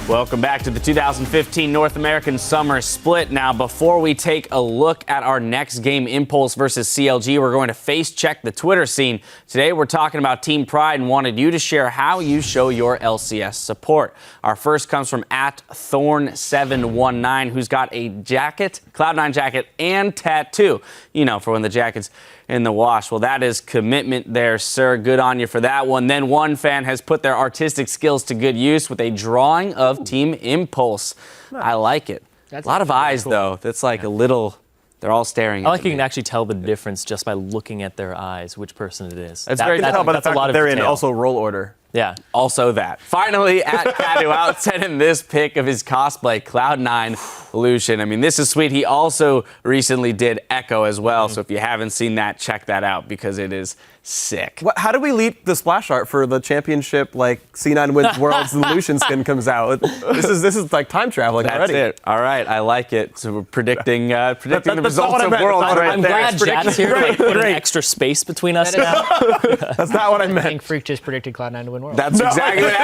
Welcome back to the 2015 North American Summer Split. Now, before we take a look at our next game, Impulse versus CLG, we're going to face check the Twitter scene. Today, we're talking about Team Pride and wanted you to share how you show your LCS support. Our first comes from @Thorn719, who's got a jacket, Cloud9 jacket, and tattoo. You know, for when the jacket's in the wash. Well, that is commitment there, sir. Good on you for that one. Then one fan has put their artistic skills to good use with a drawing of Team Impulse. I like it. That's a lot of eyes, cool. Though. That's like a little... They're all staring at me. I like you can actually tell the difference just by looking at their eyes, which person it is. That's very tell, but that's a lot of they're detail. In also roll order. Yeah. Also that. Finally, @Cadu out sending this pic of his cosplay, Cloud9 Lucian. I mean, this is sweet. He also recently did Echo as well. So if you haven't seen that, check that out because it is sick. How do we leak the splash art for the championship? Like C9 wins Worlds and the Lucian skin comes out. This is like time traveling already. That's it. All right, I like it. So we're predicting the results of Worlds right I'm there. glad Jad's here to put an extra space between us now. That's not what I meant. I think Freak just predicted Cloud9 to win Worlds. That's exactly what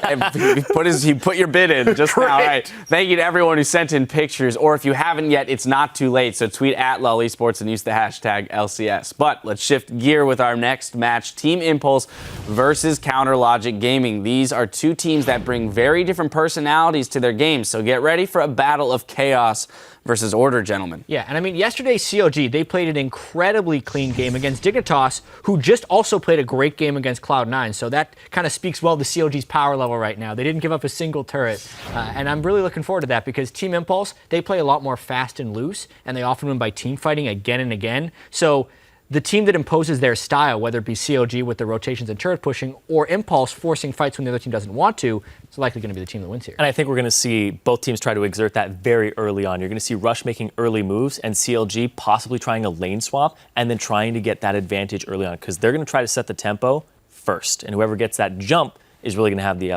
happened. He put your bid in just now. All right. Thank you to everyone who sent in pictures. Or if you haven't yet, it's not too late. So tweet @LOL Esports and use the hashtag LCS. But let's shift gear with our next match, Team Impulse versus Counter Logic Gaming. These are two teams that bring very different personalities to their games. So get ready for a battle of chaos versus order, gentlemen. Yeah, and I mean, yesterday, CLG, they played an incredibly clean game against Dignitas, who just also played a great game against Cloud9. So that kind of speaks well to CLG's power level right now. They didn't give up a single turret. And I'm really looking forward to that because Team Impulse, they play a lot more fast and loose, and they often win by team fighting again and again. So the team that imposes their style, whether it be CLG with the rotations and turret pushing, or Impulse forcing fights when the other team doesn't want to, it's likely going to be the team that wins here. And I think we're going to see both teams try to exert that very early on. You're going to see Rush making early moves and CLG possibly trying a lane swap and then trying to get that advantage early on because they're going to try to set the tempo first. And whoever gets that jump is really going to have the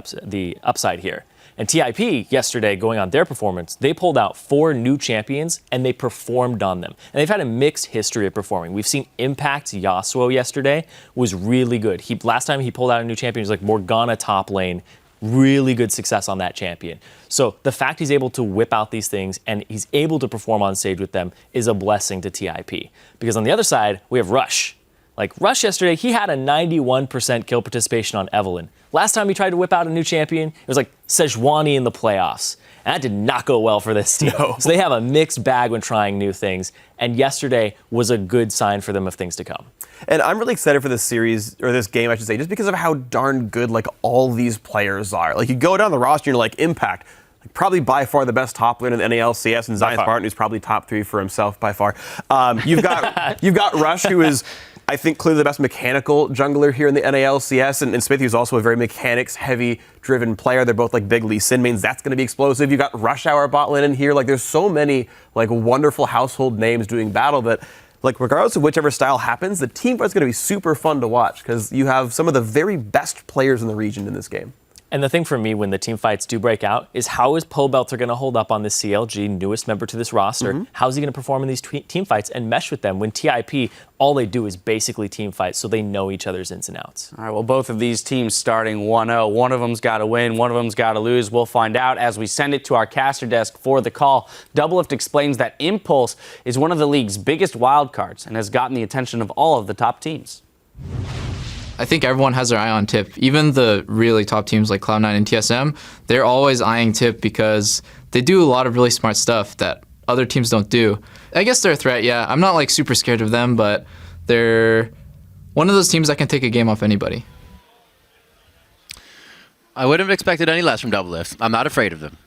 upside here. And TIP yesterday, going on their performance, they pulled out 4 new champions and they performed on them. And they've had a mixed history of performing. We've seen Impact Yasuo yesterday was really good. Last time he pulled out a new champion, it was like Morgana top lane. Really good success on that champion. So the fact he's able to whip out these things and he's able to perform on stage with them is a blessing to TIP. Because on the other side, we have Rush. Like Rush yesterday, he had a 91% kill participation on Evelynn. Last time he tried to whip out a new champion, it was like Sejuani in the playoffs. And that did not go well for this team. No. So they have a mixed bag when trying new things. And yesterday was a good sign for them of things to come. And I'm really excited for this series, or this game, I should say, just because of how darn good like all these players are. Like you go down the roster and you're like, Impact, like, probably by far the best top laner in the NA LCS, and Zion Spartan, who's probably top 3 for himself by far. You've got Rush, who is, I think, clearly the best mechanical jungler here in the NA LCS, and Smith, who's also a very mechanics-heavy driven player. They're both like big Lee Sin mains. That's going to be explosive. You've got Rush Hour bot lane in here. Like there's so many like wonderful household names doing battle that, like, regardless of whichever style happens, the team fight's going to be super fun to watch because you have some of the very best players in the region in this game. And the thing for me when the team fights do break out is how is Pobelter going to hold up on this CLG, newest member to this roster? How's he going to perform in these team fights and mesh with them when TIP, all they do is basically team fight so they know each other's ins and outs? All right, well, both of these teams starting 1-0. One of them's got to win, one of them's got to lose. We'll find out as we send it to our caster desk for the call. Doublelift explains that Impulse is one of the league's biggest wildcards and has gotten the attention of all of the top teams. I think everyone has their eye on Tip. Even the really top teams like Cloud9 and TSM, they're always eyeing Tip because they do a lot of really smart stuff that other teams don't do. I guess they're a threat, yeah. I'm not like super scared of them, but they're one of those teams that can take a game off anybody. I wouldn't have expected any less from Doublelift. I'm not afraid of them.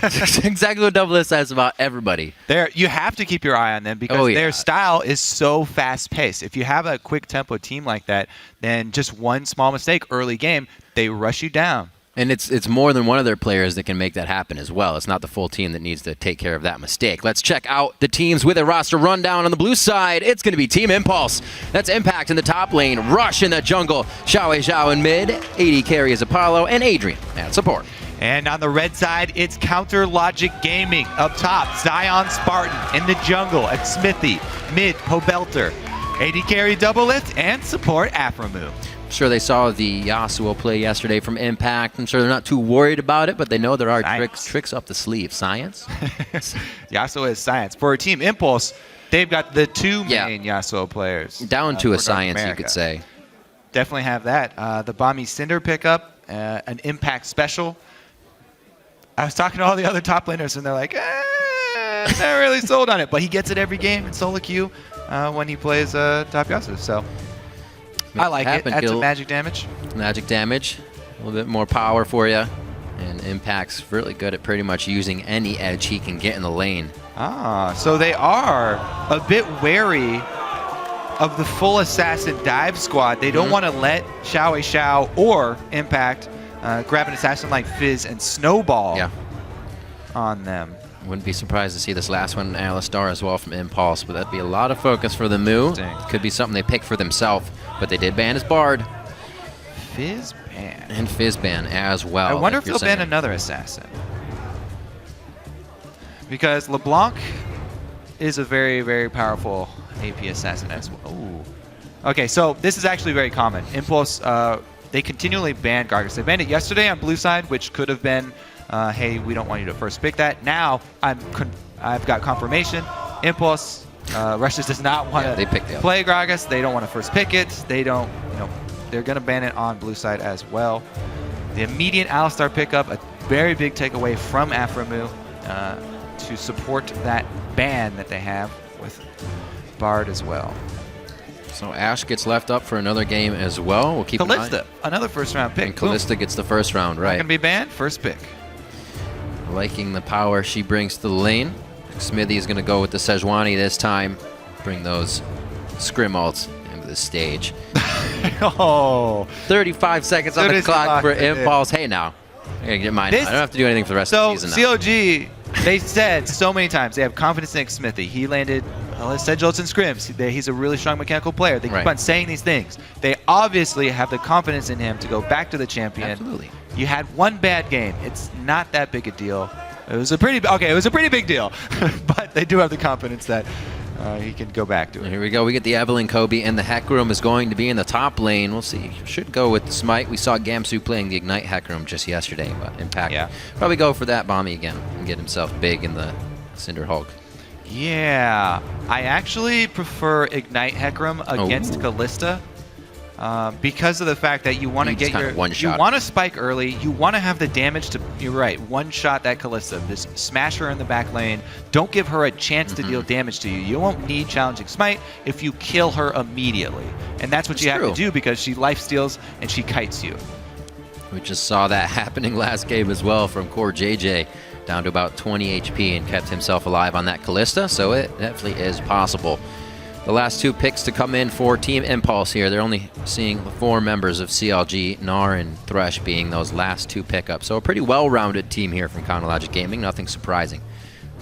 That's exactly what Doublelift says about everybody. You have to keep your eye on them because their style is so fast-paced. If you have a quick tempo team like that, then just one small mistake early game, they rush you down. And it's more than one of their players that can make that happen as well. It's not the full team that needs to take care of that mistake. Let's check out the teams with a roster rundown on the blue side. It's going to be Team Impulse. That's Impact in the top lane, Rush in the jungle, Xiao Zhao in mid, AD carry is Apollo, and Adrian at support. And on the red side, it's Counter Logic Gaming. Up top, Zion Spartan in the jungle at Smithy, mid Pobelter, AD carry Doublelift, and support Aframu. sure they saw the Yasuo play yesterday from Impact. I'm sure they're not too worried about it, but they know there are tricks up the sleeve. Science? Yasuo is science. For Team Impulse, they've got the two main Yasuo players. Down to a science, you could say. Definitely have that. The Bomby Cinder pickup, an Impact special. I was talking to all the other top laners, and they're like, not really sold on it. But he gets it every game in solo queue when he plays top Yasuo. So I like it. That's some magic damage. Magic damage. A little bit more power for you. And Impact's really good at pretty much using any edge he can get in the lane. So they are a bit wary of the full assassin dive squad. They don't want to let Xiao or Impact grab an assassin like Fizz and Snowball on them. Wouldn't be surprised to see this last one, Alistar, as well from Impulse, but that'd be a lot of focus for the Moo. Could be something they pick for themselves, but they did ban his Bard. Fizz ban. And Fizz ban as well. I wonder if they'll ban another assassin. Because LeBlanc is a very, very powerful AP assassin as well. Ooh. Okay, so this is actually very common. Impulse, they continually ban Gargus. They banned it yesterday on blue side, which could have been, hey, we don't want you to first pick that. Now I've got confirmation. Impulse, Rushes does not want to play Gragas. They don't want to first pick it. They don't, they're going to ban it on blue side as well. The immediate Alistar pickup, a very big takeaway from Aframu to support that ban that they have with Bard as well. So Ashe gets left up for another game as well. We'll keep Kalista, another first round pick. And Kalista gets the first round, right? Not going to be banned, first pick. Liking the power she brings to the lane. Smithy is going to go with the Sejuani this time. Bring those Scrim ults into the stage. 35 seconds on the clock for Impulse. Hey, now. I gotta get mine. I don't have to do anything for the rest of the season now. CLG, they said so many times they have confidence in Smithy. He landed Sedge and Scrims. He's a really strong mechanical player. They keep on saying these things. They obviously have the confidence in him to go back to the champion. Absolutely. You had one bad game. It's not that big a deal. It was a pretty big deal, but they do have the confidence that he can go back to it. Here we go. We get the Evelynn Kobe, and the Hecarim is going to be in the top lane. We'll see. Should go with the Smite. We saw Gamsu playing the Ignite Hecarim just yesterday, but Impact probably go for that Bomby again and get himself big in the Cinder Hulk. Yeah, I actually prefer Ignite Hecarim against Kalista. Because of the fact that you want to get you want to spike early, you want to have the damage to, you're right, one-shot that Kalista, just smash her in the back lane, don't give her a chance to deal damage to you. You won't need challenging smite if you kill her immediately. And that's what you have to do because she lifesteals and she kites you. We just saw that happening last game as well from Core JJ, down to about 20 HP and kept himself alive on that Kalista, so it definitely is possible. The last two picks to come in for Team Impulse here. They're only seeing the 4 members of CLG, Gnar and Thresh being those last 2 pickups. So a pretty well-rounded team here from Counterlogic Gaming. Nothing surprising.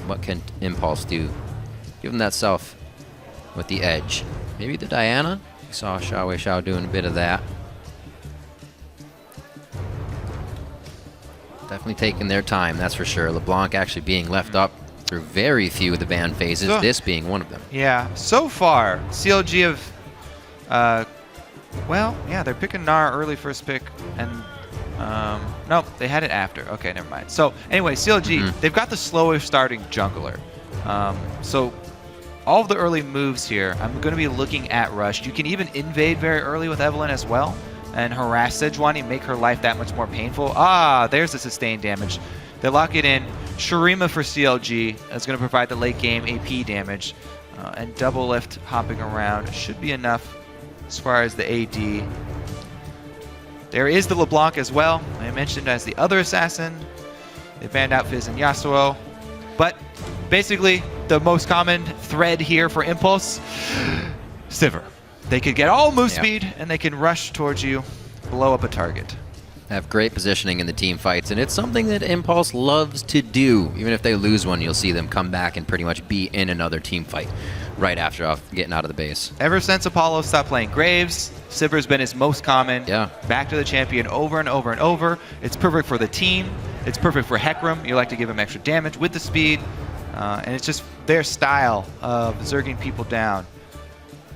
What can Impulse do? Give them that self with the edge. Maybe the Diana? We saw Xiao doing a bit of that. Definitely taking their time, that's for sure. LeBlanc actually being left up through very few of the ban phases, this being one of them. Yeah, so far, CLG have, well, yeah, they're picking Gnar early first pick, and, nope, they had it after. Okay, never mind. So, anyway, CLG, they've got the slower starting jungler. So, all of the early moves here, I'm going to be looking at Rush. You can even invade very early with Evelynn as well, and harass Sejuani, make her life that much more painful. Ah, there's the sustained damage. They lock it in. Shurima for CLG is going to provide the late game AP damage. And double lift hopping around should be enough as far as the AD. There is the LeBlanc as well. I mentioned as the other assassin. They banned out Fizz and Yasuo. But basically, the most common thread here for Impulse, Sivir. They could get all move speed and they can rush towards you, blow up a target. Have great positioning in the team fights, and it's something that Impulse loves to do. Even if they lose one, you'll see them come back and pretty much be in another team fight right after getting out of the base. Ever since Apollo stopped playing Graves, Sivir's been his most common. Back to the champion over and over and over. It's perfect for the team. It's perfect for Hecarim. You like to give him extra damage with the speed. And it's just their style of zerging people down.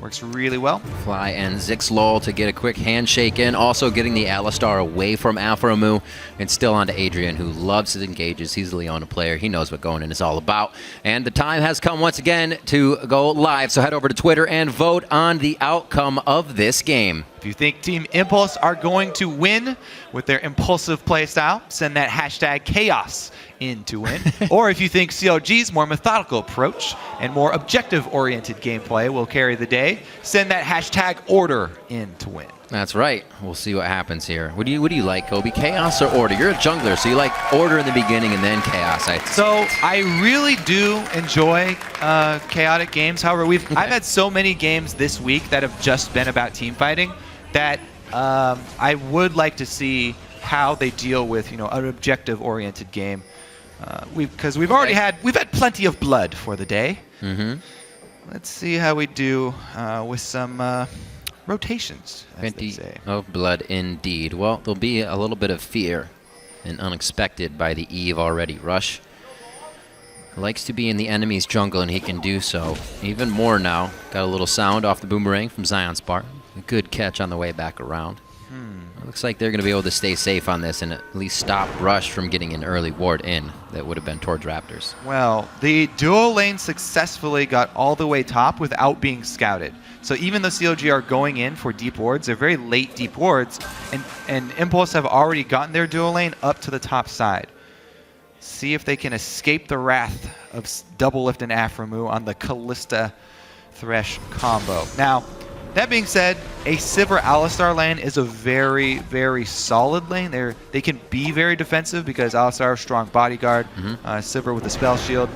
Works really well. Fly and Zixlol to get a quick handshake in. Also getting the Alistar away from Afromu. And still on to Adrian, who loves his engages. He's a Leona player. He knows what going in is all about. And the time has come once again to go live. So head over to Twitter and vote on the outcome of this game. If you think Team Impulse are going to win with their impulsive playstyle, send that hashtag chaos in to win. Or if you think CLG's more methodical approach and more objective-oriented gameplay will carry the day, send that hashtag order in to win. That's right. We'll see what happens here. What do you like, Kobe? Chaos or order? You're a jungler, so you like order in the beginning and then chaos. So I really do enjoy chaotic games. However, I've had so many games this week that have just been about team fighting that I would like to see how they deal with an objective-oriented game. Because we've had plenty of blood for the day. Let's see how we do with some rotations, as they say. Of blood indeed. Well, there'll be a little bit of fear and unexpected by the Eve already. Rush likes to be in the enemy's jungle, and he can do so even more now. Got a little sound off the boomerang from Zion Spartan. A good catch on the way back around. Looks like they're going to be able to stay safe on this and at least stop Rush from getting an early ward in that would have been towards Raptors. Well, the duo lane successfully got all the way top without being scouted. So even though CLG are going in for deep wards, they're very late deep wards, and Impulse have already gotten their duo lane up to the top side. See if they can escape the wrath of Double Lift and Afromu on the Callista Thresh combo. Now, that being said, a Sivir Alistar lane is a very, very solid lane. They can be very defensive because Alistar is a strong bodyguard. Sivir with a spell shield.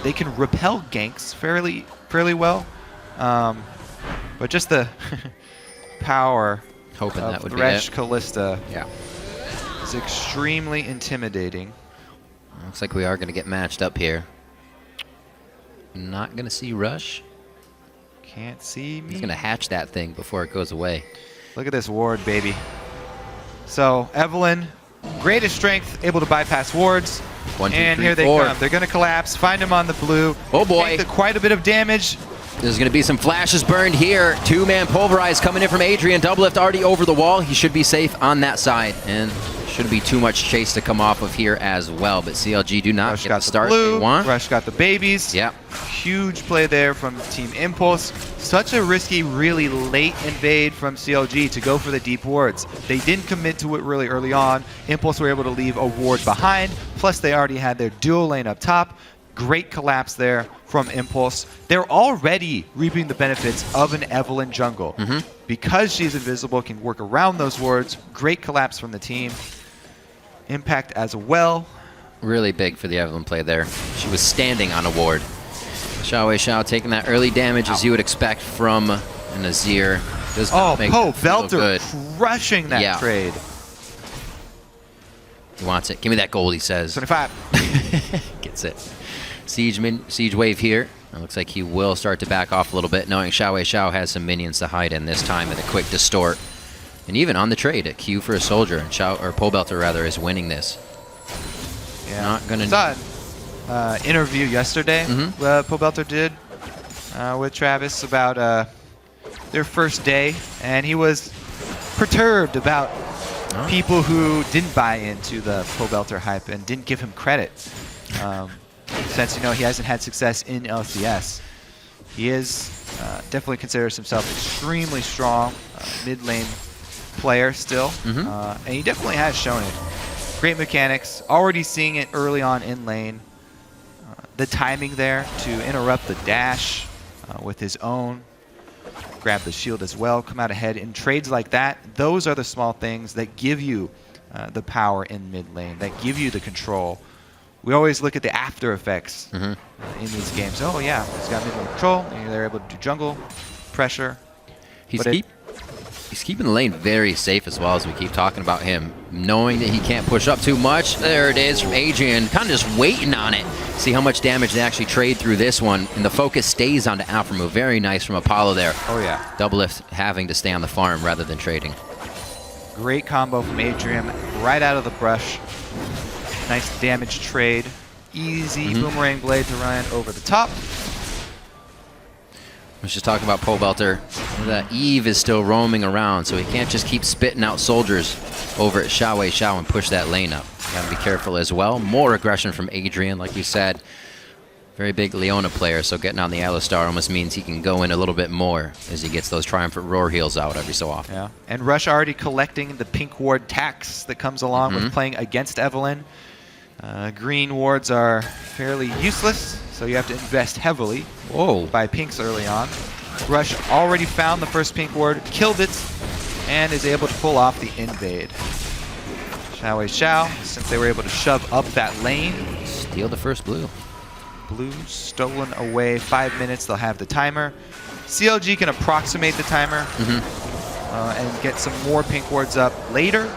They can repel ganks fairly well. But just the power Hoping of that would Thresh be it. Callista Yeah. is extremely intimidating. Looks like we are going to get matched up here. Not going to see Rush. Can't see me. He's going to hatch that thing before it goes away. Look at this ward, baby. So Evelyn, greatest strength, able to bypass wards. 1, 2, And 3, here they 4. come. They're going to collapse. Find him on the blue. Oh, boy. Take quite a bit of damage. There's going to be some flashes burned here. Two-man pulverize coming in from Adrian. Double lift already over the wall. He should be safe on that side. And shouldn't be too much chase to come off of here as well. But CLG do not Rush get got the start the blue. they want. Rush got the babies. Yep. Huge play there from Team Impulse. Such a risky, really late invade from CLG to go for the deep wards. They didn't commit to it really early on. Impulse were able to leave a ward behind. Plus, they already had their duo lane up top. Great collapse there from Impulse. They're already reaping the benefits of an Evelyn jungle. Because she's invisible, can work around those wards. Great collapse from the team. Impact as well. Really big for the Evelyn play there. She was standing on a ward. Xiao taking that early damage as you would expect from an Azir. Does not make Poe it feel Belter good. crushing that trade. He wants it. Give me that gold, he says. 25. Gets it. Siege wave here. It looks like he will start to back off a little bit, knowing Xiao has some minions to hide in this time with a quick distort. And even on the trade, a Q for a soldier, and Poe Belter rather is winning this. Yeah. Not gonna. Saw an interview yesterday. Poe Belter did with Travis about their first day, and he was perturbed about people who didn't buy into the Poe Belter hype and didn't give him credit. Since he hasn't had success in LCS, he is definitely considers himself extremely strong mid lane player still, and he definitely has shown it. Great mechanics, already seeing it early on in lane. The timing there to interrupt the dash with his own, grab the shield as well, come out ahead in trades like that. Those are the small things that give you the power in mid lane, that give you the control. We always look at the after effects in these games. Oh yeah, he's got mid lane control, and they're able to do jungle pressure. He's keeping the lane very safe as well, as we keep talking about him, knowing that he can't push up too much. There it is from Adrian, kind of just waiting on it. See how much damage they actually trade through this one, and the focus stays onto Alphamove. Very nice from Apollo there. Oh yeah. Double lift having to stay on the farm rather than trading. Great combo from Adrian, right out of the brush. Nice damage trade. Easy boomerang blade to run over the top. was just talking about Pole Belter. That Eve is still roaming around, so he can't just keep spitting out soldiers over at Xiao and push that lane up. Gotta be careful as well. More aggression from Adrian, like we said. Very big Leona player, so getting on the Alistar almost means he can go in a little bit more as he gets those Triumphant Roar heals out every so often. Yeah, and Rush already collecting the pink ward tax that comes along with playing against Evelynn. Green wards are fairly useless, so you have to invest heavily by pinks early on. Rush already found the first pink ward, killed it, and is able to pull off the invade. Xiao, since they were able to shove up that lane. Steal the first blue. Blue stolen away, 5 minutes, they'll have the timer. CLG can approximate the timer and get some more pink wards up later.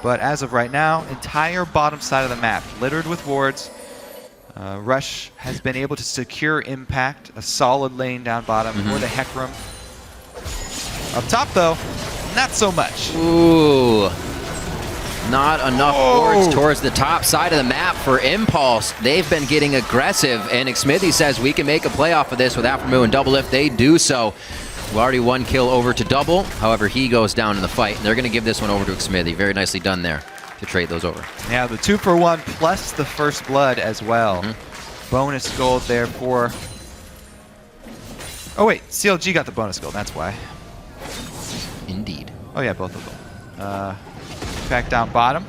But as of right now, entire bottom side of the map littered with wards. Rush has been able to secure impact, a solid lane down bottom for the Hecarim. Up top though, not so much. Ooh. Not enough wards towards the top side of the map for Impulse. They've been getting aggressive, and Xmithy says we can make a play off of this with Aftermoo and Double if they do so. We've already one kill over to Double. However, he goes down in the fight, and they're going to give this one over to Xmithy. Very nicely done there to trade those over. Yeah, the 2-for-1 plus the first blood as well. Bonus gold there for... Oh wait, CLG got the bonus gold, that's why. Indeed. Oh yeah, both of them. Back down bottom.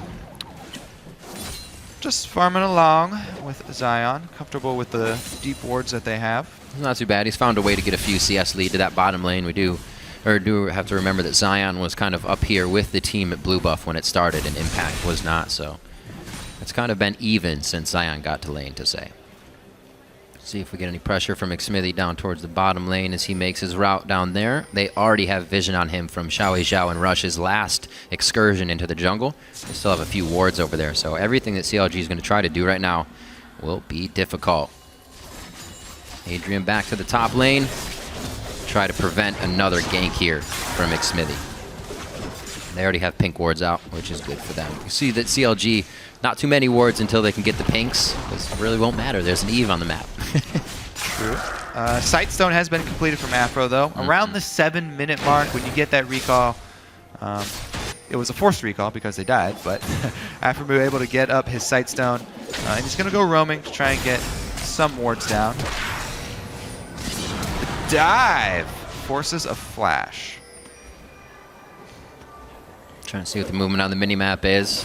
Just farming along with Zion. Comfortable with the deep wards that they have. Not too bad. He's found a way to get a few CS lead to that bottom lane. We do have to remember that Zion was kind of up here with the team at Blue Buff when it started, and Impact was not. So it's kind of been even since Zion got to lane, to say. See if we get any pressure from Xmithy down towards the bottom lane as he makes his route down there. They already have vision on him from Xiao and Rush's last excursion into the jungle. They still have a few wards over there, so everything that CLG is going to try to do right now will be difficult. Adrian back to the top lane. Try to prevent another gank here from Xmithy. They already have pink wards out, which is good for them. You see that CLG, not too many wards until they can get the pinks. This really won't matter. There's an Eve on the map. True. Sightstone has been completed from Afro, though. Around the 7-minute mark, when you get that recall, it was a forced recall because they died, but Afro was able to get up his Sightstone, and he's going to go roaming to try and get some wards down. The dive forces a flash. Trying to see what the movement on the minimap is.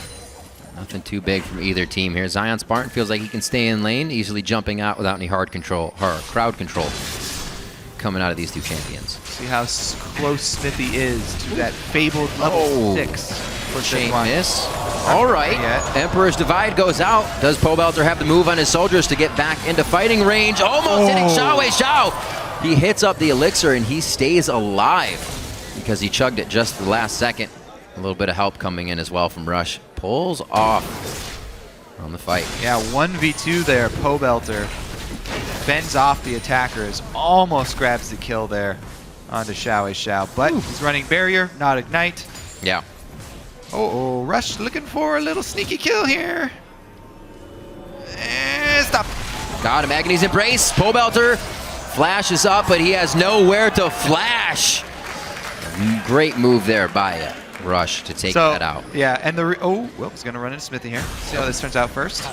Nothing too big from either team here. Zion Spartan feels like he can stay in lane, easily jumping out without any crowd control coming out of these two champions. See how close Smithy is to that fabled level 6 for Chain this one. miss. All right. Emperor's Divide goes out. Does Pole Belter have the move on his soldiers to get back into fighting range? Almost hitting Xiao. He hits up the elixir and he stays alive because he chugged it just the last second. A little bit of help coming in as well from Rush. Pulls off on the fight. Yeah, 1v2 there. Pole Belter fends off the attackers. Almost grabs the kill there onto Xiao. But he's running barrier, not ignite. Yeah. Oh, Rush looking for a little sneaky kill here. And stop. Got him. Agony's Embrace. Pole Belter flashes up, but he has nowhere to flash. Great move there by Rush to take that out. Yeah, and he's going to run into Smithy here. See how this turns out first.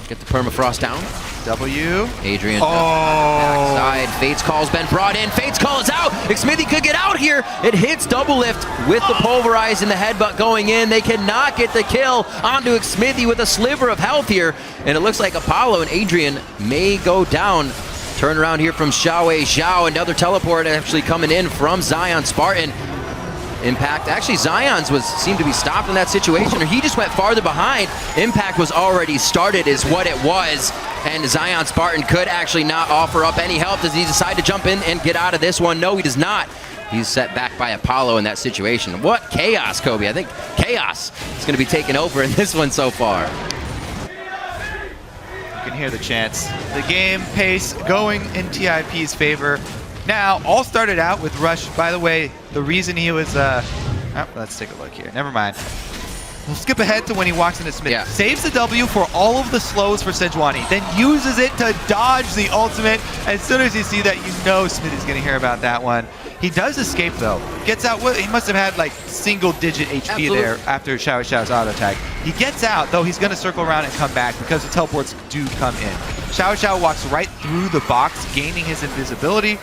Get the permafrost down. W. Adrian backside. Fate's Call's been brought in. Fate's Call is out. Xmithy could get out here. It hits Double Lift with the Pulverize and the headbutt going in. They cannot get the kill onto Xmithy with a sliver of health here. And it looks like Apollo and Adrian may go down. Turn around here from Xiao. Another teleport actually coming in from Zion Spartan. Impact, actually Zion's seemed to be stopped in that situation, or he just went farther behind. Impact was already started is what it was, and Zion Spartan could actually not offer up any help. Does he decide to jump in and get out of this one? No, he does not. He's set back by Apollo in that situation. What chaos, Kobe. I think chaos is going to be taken over in this one so far. You can hear the chants. The game pace going in TIP's favor. Now, all started out with Rush. By the way, the reason he was... let's take a look here. Never mind. We'll skip ahead to when he walks into Smithy. Yeah. Saves the W for all of the slows for Sejuani, then uses it to dodge the ultimate. As soon as you see that, you know Smithy's going to hear about that one. He does escape, though. Gets out. He must have had, like, single-digit HP there after Xiao Xiao's auto attack. He gets out, though he's going to circle around and come back because the teleports do come in. Xiao Xiao walks right through the box, gaining his invisibility.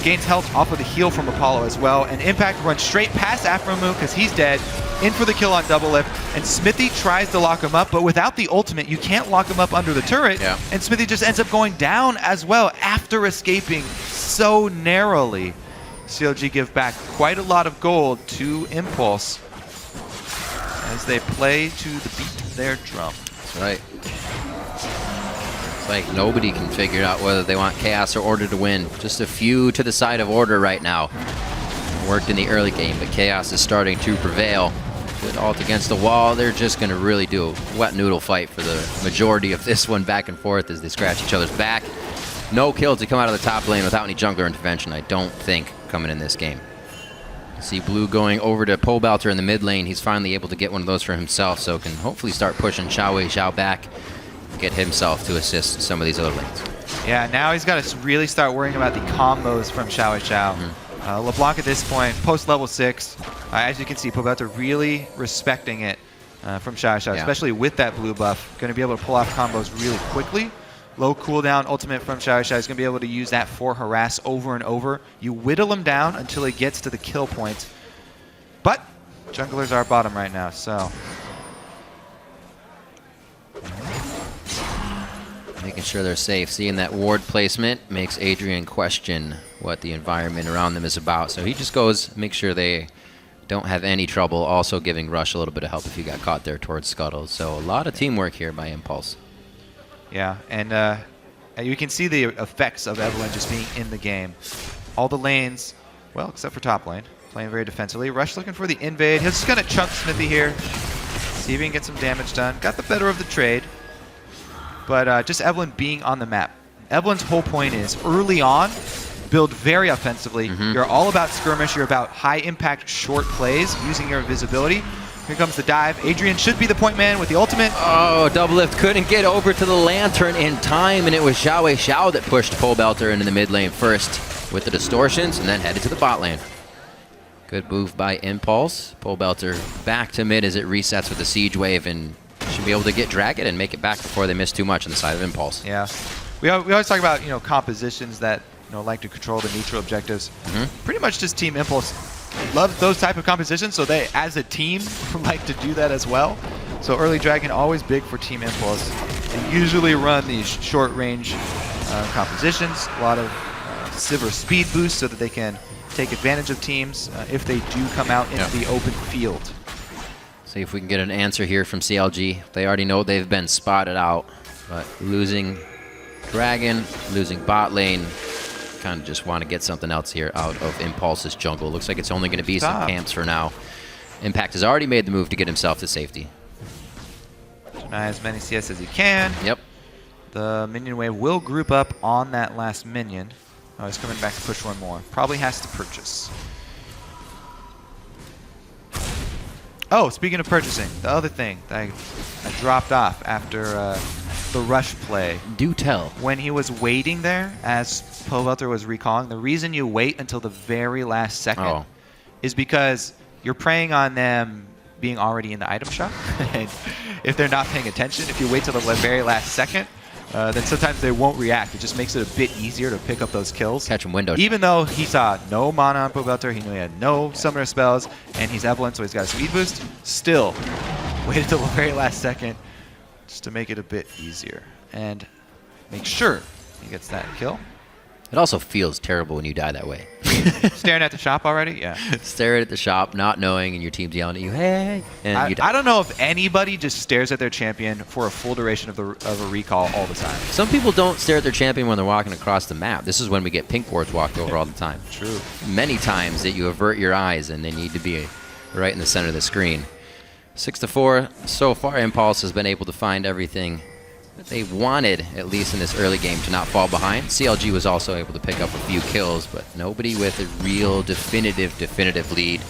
Gains health off of the heal from Apollo as well. And Impact runs straight past Afromu because he's dead. In for the kill on Double Lift. And Smithy tries to lock him up, but without the ultimate, you can't lock him up under the turret. Yeah. And Smithy just ends up going down as well after escaping so narrowly. CLG give back quite a lot of gold to Impulse as they play to the beat of their drum. That's right. It's like nobody can figure out whether they want Chaos or Order to win. Just a few to the side of Order right now. Worked in the early game, but Chaos is starting to prevail. Good ult against the wall. They're just going to really do a wet noodle fight for the majority of this one, back and forth as they scratch each other's back. No kill to come out of the top lane without any jungler intervention, I don't think, coming in this game. See Blue going over to Pole Belter in the mid lane. He's finally able to get one of those for himself, so can hopefully start pushing Xiao back, get himself to assist some of these other lanes. Yeah, now he's got to really start worrying about the combos from Xiao. LeBlanc at this point, post level 6, as you can see, Pole Belter really respecting it from Xiao, especially with that blue buff. Going to be able to pull off combos really quickly. Low cooldown ultimate from Xiao. He's going to be able to use that for harass over and over. You whittle him down until he gets to the kill point. But junglers are bottom right now, so. Making sure they're safe. Seeing that ward placement makes Adrian question what the environment around them is about. So he just goes, make sure they don't have any trouble. Also giving Rush a little bit of help if he got caught there towards Scuttle. So a lot of teamwork here by Impulse. Yeah, and you can see the effects of Evelynn just being in the game. All the lanes, well, except for top lane, playing very defensively. Rush looking for the invade. He's just going to chunk Smithy here. See if he can get some damage done. Got the better of the trade. But just Evelynn being on the map. Evelynn's whole point is, early on, build very offensively. You're all about skirmish. You're about high-impact, short plays, using your invisibility. Here comes the dive. Adrian should be the point man with the ultimate. Oh, Double Lift couldn't get over to the Lantern in time, and it was Xiao that pushed Pole Belter into the mid lane first with the distortions, and then headed to the bot lane. Good move by Impulse. Pole Belter back to mid as it resets with the Siege Wave, and should be able to get Dragon and make it back before they miss too much on the side of Impulse. Yeah. We always talk about, compositions that, like to control the neutral objectives. Pretty much just Team Impulse loves those type of compositions, so they, as a team, like to do that as well. So early Dragon, always big for Team Impulse. They usually run these short-range compositions, a lot of Sivir speed boosts so that they can take advantage of teams if they do come out into the open field. See if we can get an answer here from CLG. They already know they've been spotted out, but losing Dragon, losing bot lane, kind of just want to get something else here out of Impulse's jungle. Looks like it's only going to be some camps for now. Impact has already made the move to get himself to safety. Deny as many CS as he can. Yep. The minion wave will group up on that last minion. Oh, he's coming back to push one more. Probably has to purchase. Oh, speaking of purchasing, the other thing that I dropped off after the rush play. Do tell. When he was waiting there, as Pole Belter was recalling, the reason you wait until the very last second is because you're preying on them being already in the item shop. And if they're not paying attention, if you wait till the very last second, then sometimes they won't react. It just makes it a bit easier to pick up those kills. Catch him window. Even though he saw no mana on Pole Belter, he knew he had no summoner spells, and he's Evelynn, so he's got a speed boost, still waited till the very last second just to make it a bit easier and make sure he gets that kill. It also feels terrible when you die that way. Staring at the shop already? Yeah. Staring at the shop, not knowing, and your team's yelling at you, hey, and you die. I don't know if anybody just stares at their champion for a full duration of a recall all the time. Some people don't stare at their champion when they're walking across the map. This is when we get pink boards walked over all the time. True. Many times that you avert your eyes and they need to be right in the center of the screen. 6-4. So far, Impulse has been able to find everything that they wanted, at least in this early game, to not fall behind. CLG was also able to pick up a few kills, but nobody with a real definitive lead.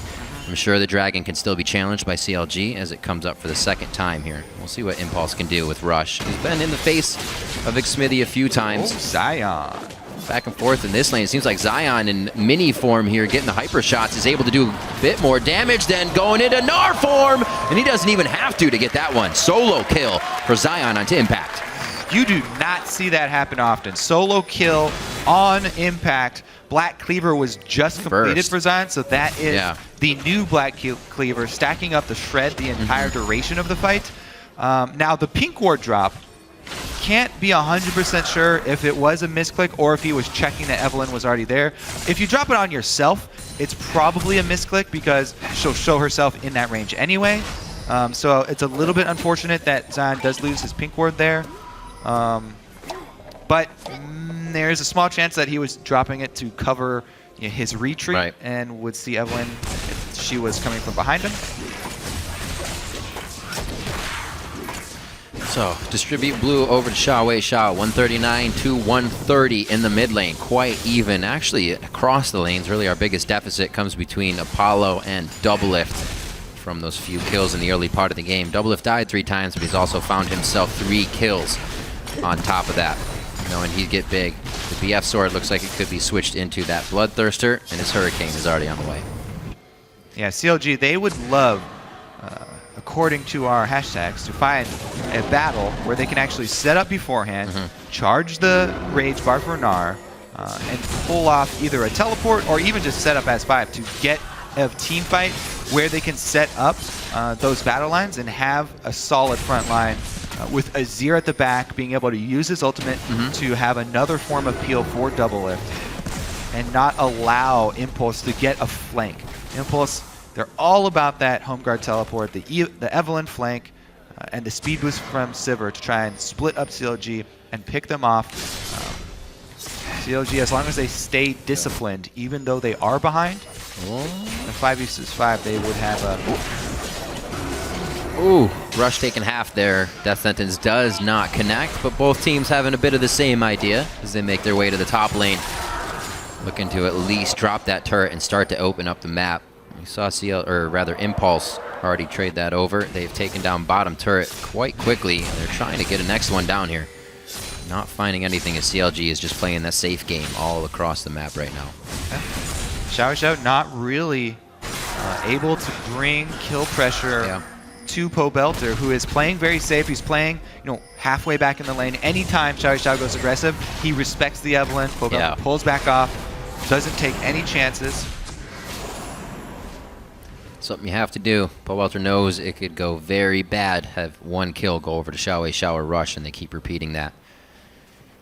I'm sure the Dragon can still be challenged by CLG as it comes up for the second time here. We'll see what Impulse can do with Rush. He's been in the face of Xmithy a few times. Oh, Zion. Back and forth in this lane. It seems like Zion in mini form here, getting the hyper shots, is able to do a bit more damage than going into Gnar form. And he doesn't even have to get that one. Solo kill for Zion onto Impact. You do not see that happen often. Solo kill on Impact. Black Cleaver was just completed for Zion, so that is the new Black Cleaver, stacking up the shred the entire duration of the fight. Now, the pink ward drop, can't be 100% sure if it was a misclick or if he was checking that Evelyn was already there. If you drop it on yourself, it's probably a misclick because she'll show herself in that range anyway. So it's a little bit unfortunate that Zion does lose his pink ward there. But there's a small chance that he was dropping it to cover his retreat and would see Evelyn if she was coming from behind him. So, distribute blue over to Xiaowei Xiao, 139 to 130 in the mid lane. Quite even. Actually, across the lanes, really our biggest deficit comes between Apollo and Doublelift from those few kills in the early part of the game. Doublelift died 3 times, but he's also found himself 3 kills on top of that, knowing he'd get big. The BF sword looks like it could be switched into that Bloodthirster, and his Hurricane is already on the way. Yeah, CLG, they would love, according to our hashtags, to find a battle where they can actually set up beforehand, charge the Rage Bar for Gnar, and pull off either a teleport or even just set up as 5 to get a team fight where they can set up those battle lines and have a solid front line with Azir at the back being able to use his ultimate to have another form of peel for Doublelift and not allow Impulse to get a flank. Impulse, they're all about that home guard teleport, the Evelyn flank, and the speed boost from Sivir to try and split up CLG and pick them off. CLG, as long as they stay disciplined, even though they are behind, in 5 vs 5, they would have a... Ooh, Rush taking half there. Death Sentence does not connect, but both teams having a bit of the same idea as they make their way to the top lane. Looking to at least drop that turret and start to open up the map. We saw Impulse already trade that over. They've taken down bottom turret quite quickly. They're trying to get a next one down here. Not finding anything as CLG is just playing that safe game all across the map right now. Xiao not really able to bring kill pressure to Pobelter, who is playing very safe. He's playing, halfway back in the lane. Anytime Xiao goes aggressive, he respects the Evelyn. Pobelter pulls back off, doesn't take any chances. Something you have to do. Pobelter knows it could go very bad. Have 1 kill go over to Xiao or Rush, and they keep repeating that.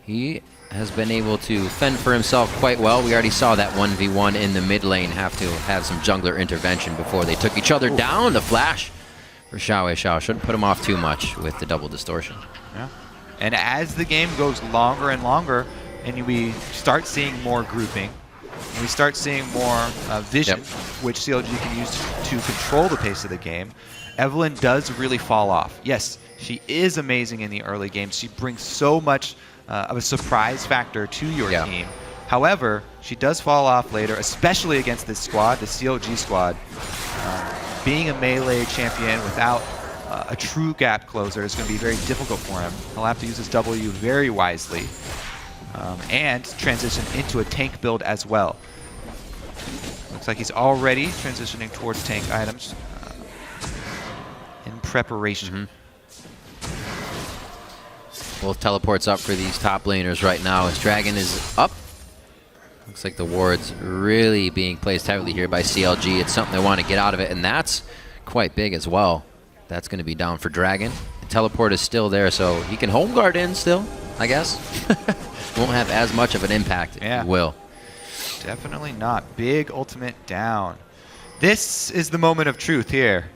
He has been able to fend for himself quite well. We already saw that 1v1 in the mid lane have to have some jungler intervention before they took each other down. The flash for Xiao. Shouldn't put him off too much with the double distortion. Yeah. And as the game goes longer and longer, and we start seeing more grouping, we start seeing more vision, which CLG can use to control the pace of the game, Evelyn does really fall off. Yes, she is amazing in the early game. She brings so much of a surprise factor to your team. However, she does fall off later, especially against this squad, the CLG squad. Being a melee champion without a true gap closer is going to be very difficult for him. He'll have to use his W very wisely and transition into a tank build as well. Looks like he's already transitioning towards tank items in preparation. Both teleports up for these top laners right now as Dragon is up. Looks like the ward's really being placed heavily here by CLG. It's something they want to get out of it, and that's quite big as well. That's going to be down for Dragon. The teleport is still there, so he can home guard in still, I guess. Won't have as much of an impact if he will. Definitely not. Big ultimate down. This is the moment of truth here.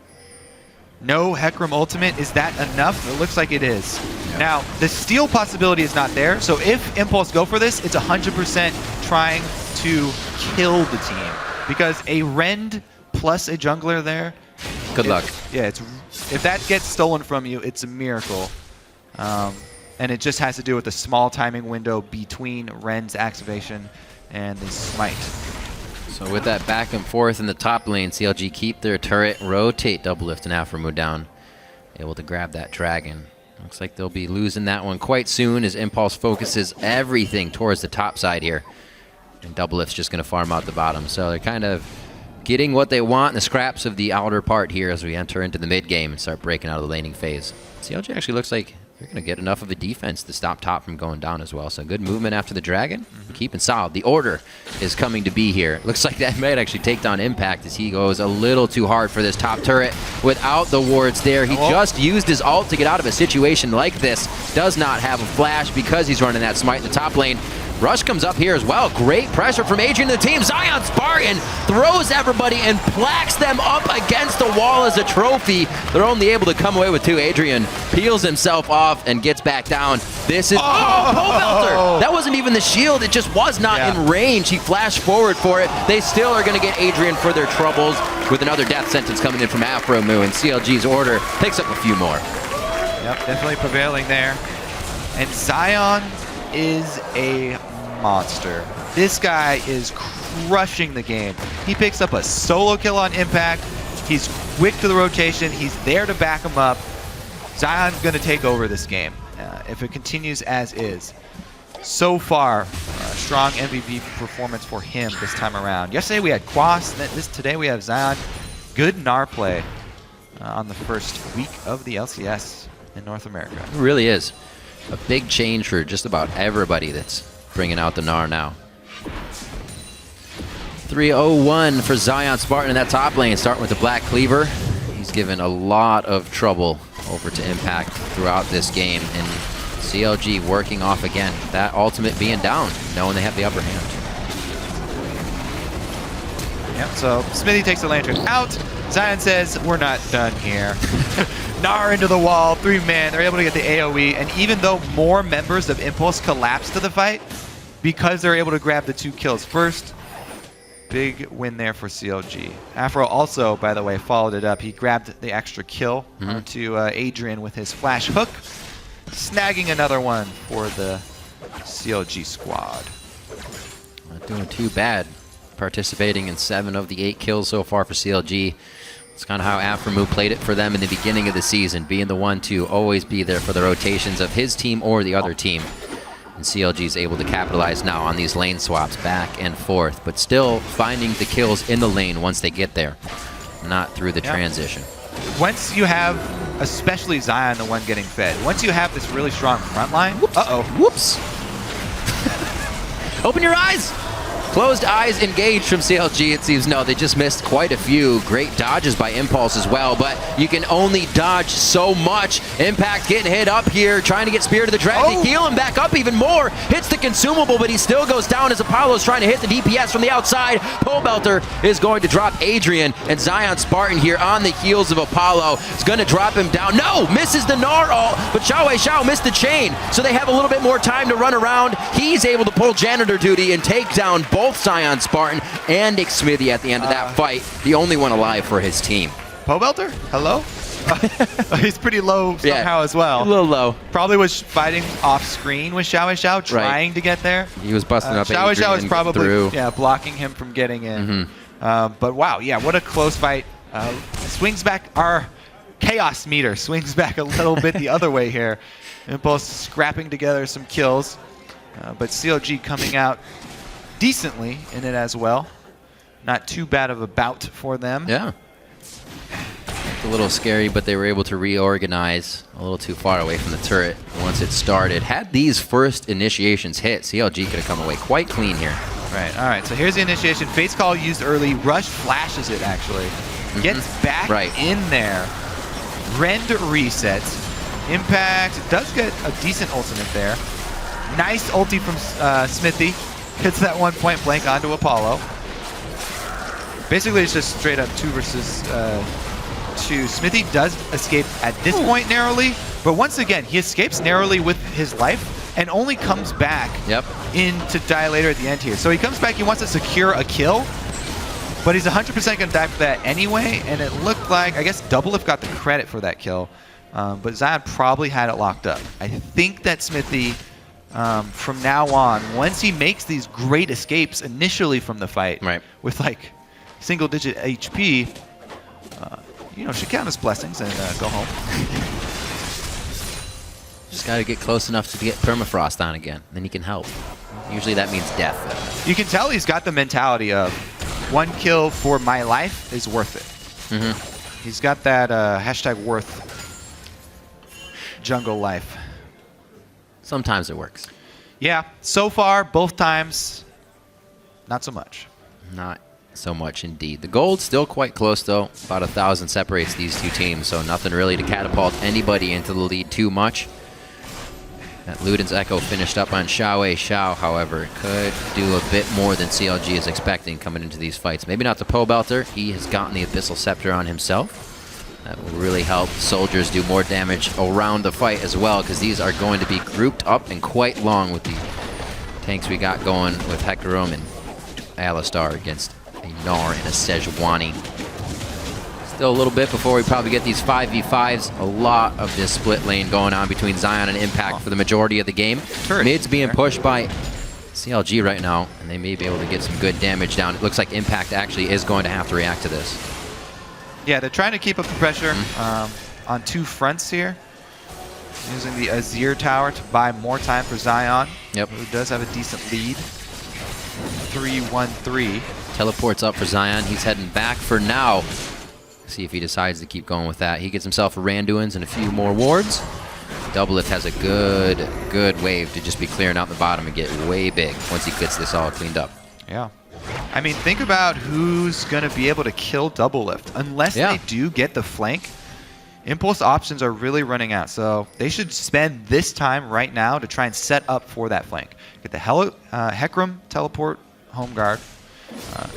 No Hecarim ultimate. Is that enough? It looks like it is. Now, the steal possibility is not there, so if Impulse go for this, it's 100% trying to kill the team. Because a Rend plus a jungler there... Good luck. Yeah, if that gets stolen from you, it's a miracle. And it just has to do with the small timing window between Rend's activation and the smite. So with that back and forth in the top lane, CLG keep their turret, rotate Doublelift and Afromu down. Able to grab that dragon. Looks like they'll be losing that one quite soon as Impulse focuses everything towards the top side here. And Doublelift's just going to farm out the bottom. So they're kind of getting what they want in the scraps of the outer part here as we enter into the mid game and start breaking out of the laning phase. CLG actually looks like they're going to get enough of a defense to stop top from going down as well. So good movement after the dragon. Keeping solid. The order is coming to be here. Looks like that might actually take down Impact as he goes a little too hard for this top turret without the wards there. He just used his ult to get out of a situation like this. Does not have a flash because he's running that smite in the top lane. Rush comes up here as well. Great pressure from Adrian and the team. Zion Spartan throws everybody and placks them up against the wall as a trophy. They're only able to come away with 2. Adrian peels himself off and gets back down. This is... Pole Belter! That wasn't even the shield. It just was not in range. He flashed forward for it. They still are going to get Adrian for their troubles with another death sentence coming in from Afromu, and CLG's order picks up a few more. Yep, definitely prevailing there. And Zion is a monster. This guy is crushing the game. He picks up a solo kill on Impact. He's quick to the rotation. He's there to back him up. Zion's going to take over this game if it continues as is. So far, strong MVP performance for him this time around. Yesterday we had Quas. Today we have Zion. Good NAR play on the first week of the LCS in North America. It really is. A big change for just about everybody that's bringing out the NAR now. 3-0-1 for Zion Spartan in that top lane, starting with the Black Cleaver. He's given a lot of trouble over to Impact throughout this game, and CLG working off again. That ultimate being down, knowing they have the upper hand. Yep, so Smithy takes the lantern out. Zion says, we're not done here. NAR into the wall, 3-man. They're able to get the AoE, and even though more members of Impulse collapse to the fight, because they're able to grab the 2 kills first, big win there for CLG. Afro also, by the way, followed it up. He grabbed the extra kill onto Adrian with his flash hook, snagging another one for the CLG squad. Not doing too bad. Participating in 7 of the 8 kills so far for CLG. It's kind of how Afromu played it for them in the beginning of the season, being the one to always be there for the rotations of his team or the other team. And CLG is able to capitalize now on these lane swaps back and forth, but still finding the kills in the lane once they get there, not through the transition. Once you have, especially Zion, the one getting fed, once you have this really strong front line, Whoops. Open your eyes! Closed eyes engaged from CLG, it seems. No, they just missed quite a few. Great dodges by Impulse as well, but you can only dodge so much. Impact getting hit up here, trying to get Spear to the Dragon to heal him back up even more. Hits the consumable, but he still goes down as Apollo's trying to hit the DPS from the outside. Pole Belter is going to drop Adrian, and Zion Spartan here on the heels of Apollo is going to drop him down. No, misses the NAR ult, but Xiao missed the chain, so they have a little bit more time to run around. He's able to pull janitor duty and take down both Zion Spartan and Smithy at the end of that fight. The only one alive for his team. Pole Belter? Hello? He's pretty low somehow as well. A little low. Probably was fighting off screen with Xiao, trying to get there. He was busting up Xiao Adrian is probably through. blocking him from getting in. But wow, what a close fight. Swings back, our chaos meter swings back a little bit the other way here. Impulse scrapping together some kills, but CLG coming out decently in it as well. Not too bad of a bout for them. Yeah. A little scary, but they were able to reorganize a little too far away from the turret once it started. Had these first initiations hit, CLG could have come away quite clean here. Right, all right, so here's the initiation. Fate's Call used early. Rush flashes it, actually. Gets back in there. Rend resets. Impact does get a decent ultimate there. Nice ulti from Smithy. Hits that one point blank onto Apollo. Basically, it's just straight up 2 versus 2. Smithy does escape at this point narrowly, but once again, he escapes narrowly with his life and only comes back in to die later at the end here. So he comes back, he wants to secure a kill, but he's 100% going to die for that anyway, and it looked like, I guess Doublelift got the credit for that kill, but Zion probably had it locked up. I think that Smithy from now on, once he makes these great escapes initially from the fight, Right. with like single-digit HP, should count as blessings and go home. Just got to get close enough to get permafrost on again. Then he can help. Usually that means death. You can tell he's got the mentality of 1 kill for my life is worth it. He's got that hashtag worth jungle life. Sometimes it works. Yeah, so far, both times, not so much. Not so much indeed. The gold's still quite close, though. About 1,000 separates these two teams, so nothing really to catapult anybody into the lead too much. That Luden's Echo finished up on Xiao Xiao, however, could do a bit more than CLG is expecting coming into these fights. Maybe not the Po Belter. He has gotten the Abyssal Scepter on himself. That will really help soldiers do more damage around the fight as well, because these are going to be grouped up and quite long with the tanks we got going with Hecarim and Alistar against a Gnar and a Sejuani. Still a little bit before we probably get these 5v5s. A lot of this split lane going on between Zion and Impact for the majority of the game. Mid's being pushed by CLG right now, and they may be able to get some good damage down. It looks like Impact actually is going to have to react to this. Yeah, they're trying to keep up the pressure on 2 fronts here. Using the Azir Tower to buy more time for Zion, who does have a decent lead. 3-1-3. Teleports up for Zion. He's heading back for now. See if he decides to keep going with that. He gets himself a Randuin's and a few more wards. Doublelift has a good wave to just be clearing out the bottom and get way big once he gets this all cleaned up. Yeah. I mean, think about who's going to be able to kill Doublelift. Unless they do get the flank, Impulse options are really running out. So they should spend this time right now to try and set up for that flank. Get the Hecarim teleport home guard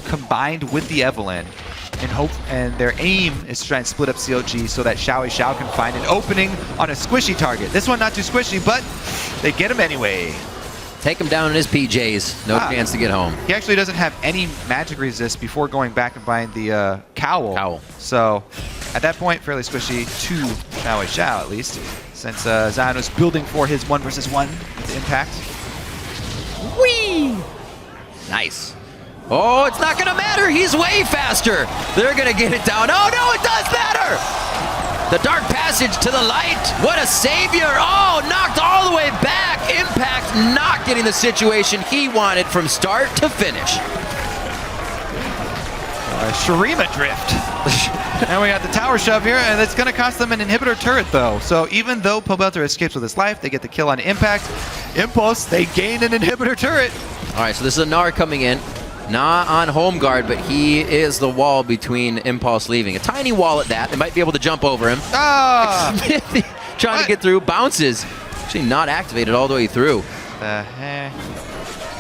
combined with the Evelynn. And their aim is to try and split up CLG so that Xiao Xiao can find an opening on a squishy target. This one not too squishy, but they get him anyway. Take him down in his PJs. No chance to get home. He actually doesn't have any magic resist before going back and buying the cowl. So at that point, fairly squishy to Xiao Xiao at least, since Zion was building for his 1 versus 1 with Impact. Whee! Nice. Oh, it's not going to matter. He's way faster. They're going to get it down. Oh, no, it does matter. The Dark Passage to the light. What a savior. Oh, knocked all the way back. Impact not getting the situation he wanted from start to finish. Shurima drift. And we got the tower shove here, and it's going to cost them an inhibitor turret, though. So even though Po Belter escapes with his life, they get the kill on Impact. Impulse, they gain an inhibitor turret. All right, so this is a Gnar coming in. Not on home guard, but he is the wall between Impulse leaving. A tiny wall at that. They might be able to jump over him. Trying to get through. Bounces. Actually not activated all the way through. The heck?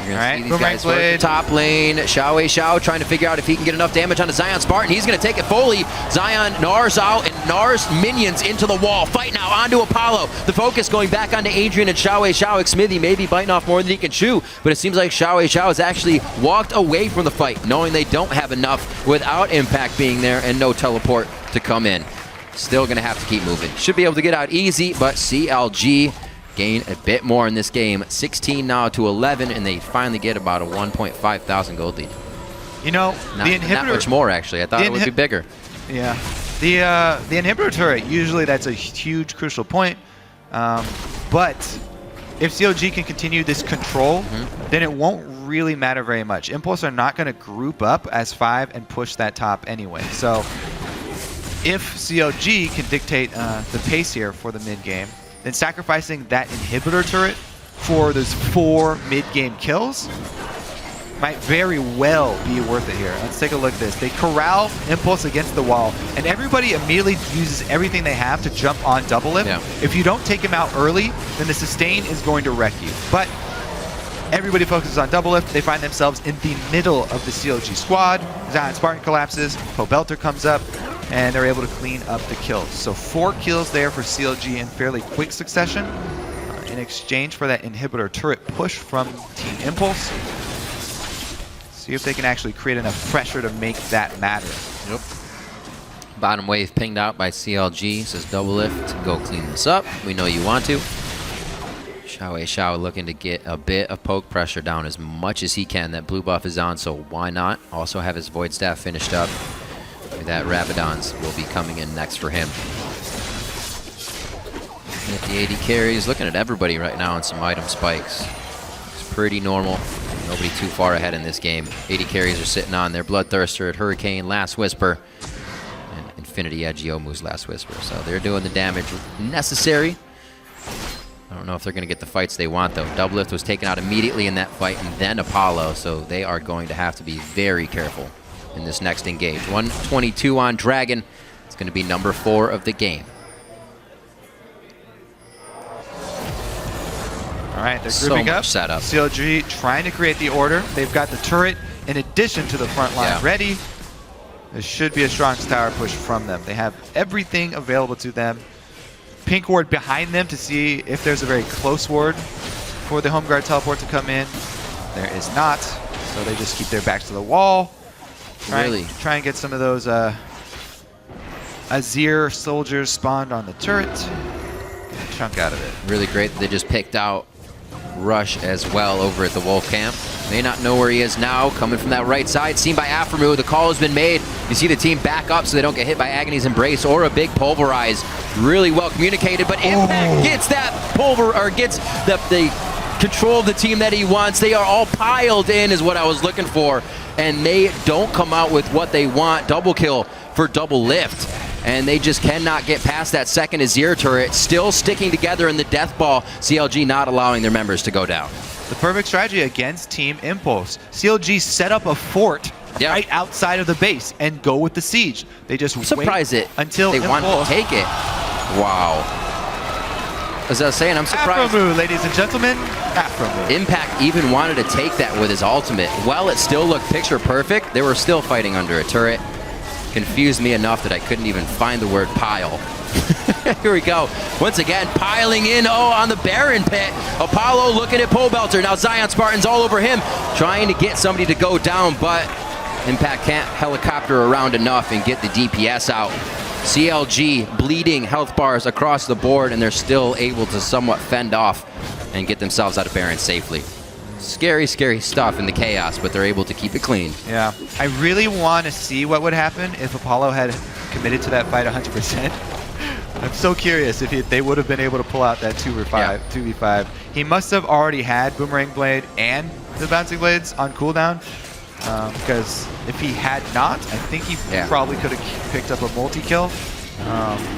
You're going to see these guys work the top lane. Xiao Xiao trying to figure out if he can get enough damage on the Zion Spartan. He's going to take it fully. Zion, Gnar's out, and Gnar's minions into the wall. Fight now onto Apollo. The focus going back onto Adrian and Xiao Xiao. Smithy may be biting off more than he can chew, but it seems like Xiao Xiao has actually walked away from the fight, knowing they don't have enough without Impact being there and no teleport to come in. Still going to have to keep moving. Should be able to get out easy, but CLG gain a bit more in this game. 16 now to 11, and they finally get about a 1.5 thousand gold lead. You know, the inhibitor... Not much more, actually. I thought it would be bigger. Yeah. The inhibitor turret, usually that's a huge, crucial point. But if CLG can continue this control, then it won't really matter very much. Impulse are not going to group up as 5 and push that top anyway. So if CLG can dictate the pace here for the mid-game, then sacrificing that inhibitor turret for those 4 mid-game kills might very well be worth it here. Let's take a look at this. They corral Impulse against the wall, and everybody immediately uses everything they have to jump on Doublelift. Yeah. If you don't take him out early, then the sustain is going to wreck you. But everybody focuses on Doublelift. They find themselves in the middle of the CLG squad. Zion Spartan collapses, Po Belter comes up, and they're able to clean up the kills. So 4 kills there for CLG in fairly quick succession in exchange for that inhibitor turret push from Team Impulse. See if they can actually create enough pressure to make that matter. Yep. Bottom wave pinged out by CLG. Says Doublelift, go clean this up. We know you want to. Xiao looking to get a bit of poke pressure down as much as he can. That blue buff is on, so why not? Also have his Void Staff finished up. Maybe that Rabadon's will be coming in next for him. At the AD carries, looking at everybody right now on some item spikes. It's pretty normal. Nobody too far ahead in this game. 80 carries are sitting on their Bloodthirster at Hurricane, Last Whisper, and Infinity Edge Youmuu's Last Whisper. So they're doing the damage necessary. I don't know if they're going to get the fights they want, though. Doublelift was taken out immediately in that fight, and then Apollo, so they are going to have to be very careful in this next engage. 122 on Dragon. It's going to be number 4 of the game. All right, they're So grouping much up. setup. CLG trying to create the order. They've got the turret in addition to the front line ready. There should be a strong tower push from them. They have everything available to them. Pink ward behind them to see if there's a very close ward for the home guard teleport to come in. There is not, so they just keep their backs to the wall. Try and get some of those Azir soldiers spawned on the turret. Get a chunk out of it. Really great that they just picked out Rush as well over at the Wolf Camp. May not know where he is now, coming from that right side. Seen by Aphromoo, the call has been made. You see the team back up so they don't get hit by Agony's Embrace or a big Pulverize. Really well communicated, but Impact gets that gets the control of the team that he wants. They are all piled in is what I was looking for, and they don't come out with what they want. Double kill for Doublelift. And they just cannot get past that second Azir turret, still sticking together in the death ball. CLG not allowing their members to go down. The perfect strategy against Team Impulse. CLG set up a fort right outside of the base and go with the siege. They just surprised wait it until they Impulse. want to take it. Wow. As I was saying, I'm surprised. Aphromoo, ladies and gentlemen, Aphromoo. Impact even wanted to take that with his ultimate. While it still looked picture perfect, they were still fighting under a turret. Confused me enough that I couldn't even find the word pile. Here we go. Once again, piling in on the Baron pit. Apollo looking at Pole Belter. Now Zion Spartan's all over him, trying to get somebody to go down, but Impact can't helicopter around enough and get the DPS out. CLG bleeding health bars across the board, and they're still able to somewhat fend off and get themselves out of Baron safely. Scary, scary stuff in the chaos, but they're able to keep it clean. Yeah, I really want to see what would happen if Apollo had committed to that fight 100%. I'm so curious if they would have been able to pull out that 2v5. He must have already had Boomerang Blade and the Bouncing Blades on cooldown, because if he had not, I think he probably could have picked up a multi-kill,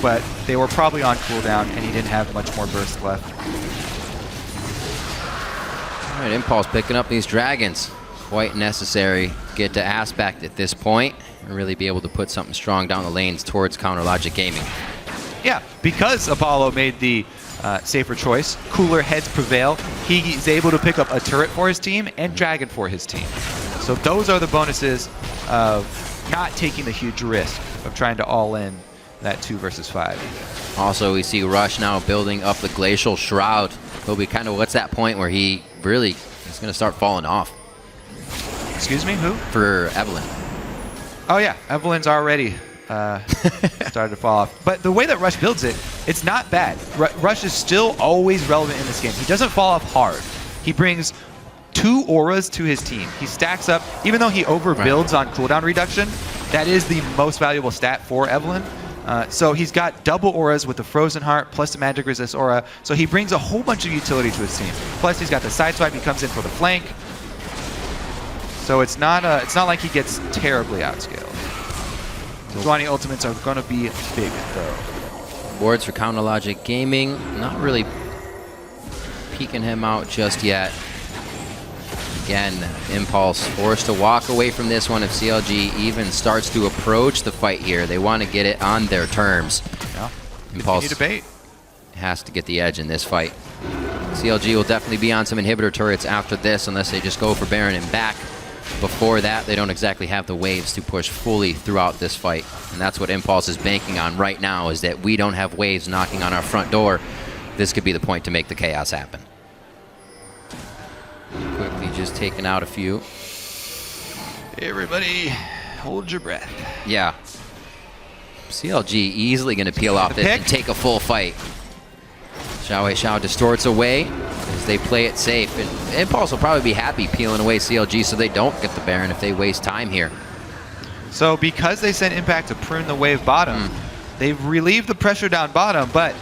but they were probably on cooldown and he didn't have much more burst left. All right, Impulse picking up these dragons. Quite necessary. Get to Aspect at this point and really be able to put something strong down the lanes towards Counter Logic Gaming. Yeah, because Apollo made the safer choice, cooler heads prevail, he's able to pick up a turret for his team and dragon for his team. So those are the bonuses of not taking the huge risk of trying to all in that 2 versus 5. Also, we see Rush now building up the Glacial Shroud. He'll be kind of what's that point where he really is going to start falling off. Excuse me, who? For Evelyn. Oh yeah, Evelyn's already started to fall off. But the way that Rush builds it, it's not bad. Rush is still always relevant in this game. He doesn't fall off hard. He brings 2 auras to his team. He stacks up, even though he overbuilds on cooldown reduction, that is the most valuable stat for Evelyn. So he's got double auras with the Frozen Heart plus the Magic Resist aura. So he brings a whole bunch of utility to his team. Plus he's got the side swipe. He comes in for the flank. So it's not like he gets terribly outscaled. Sejuani ultimates are going to be big though. Boards for Counter Logic Gaming, not really peeking him out just yet. Again, Impulse forced to walk away from this one if CLG even starts to approach the fight here. They want to get it on their terms. Yeah. Impulse debate. Has to get the edge in this fight. CLG will definitely be on some inhibitor turrets after this unless they just go for Baron and back. Before that, they don't exactly have the waves to push fully throughout this fight. And that's what Impulse is banking on right now, is that we don't have waves knocking on our front door. This could be the point to make the chaos happen. Quickly just taking out a few. Everybody, hold your breath. Yeah. CLG easily going to peel off this and take a full fight. Xiao distorts away. They play it safe. And Impulse will probably be happy peeling away CLG so they don't get the Baron if they waste time here. So because they sent Impact to prune the wave bottom, they've relieved the pressure down bottom, but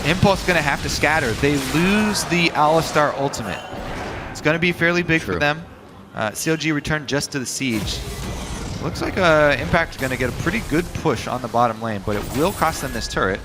Impulse is going to have to scatter. They lose the Alistar ultimate. It's going to be fairly big for them. CLG returned just to the siege. Looks like Impact is going to get a pretty good push on the bottom lane, but it will cost them this turret.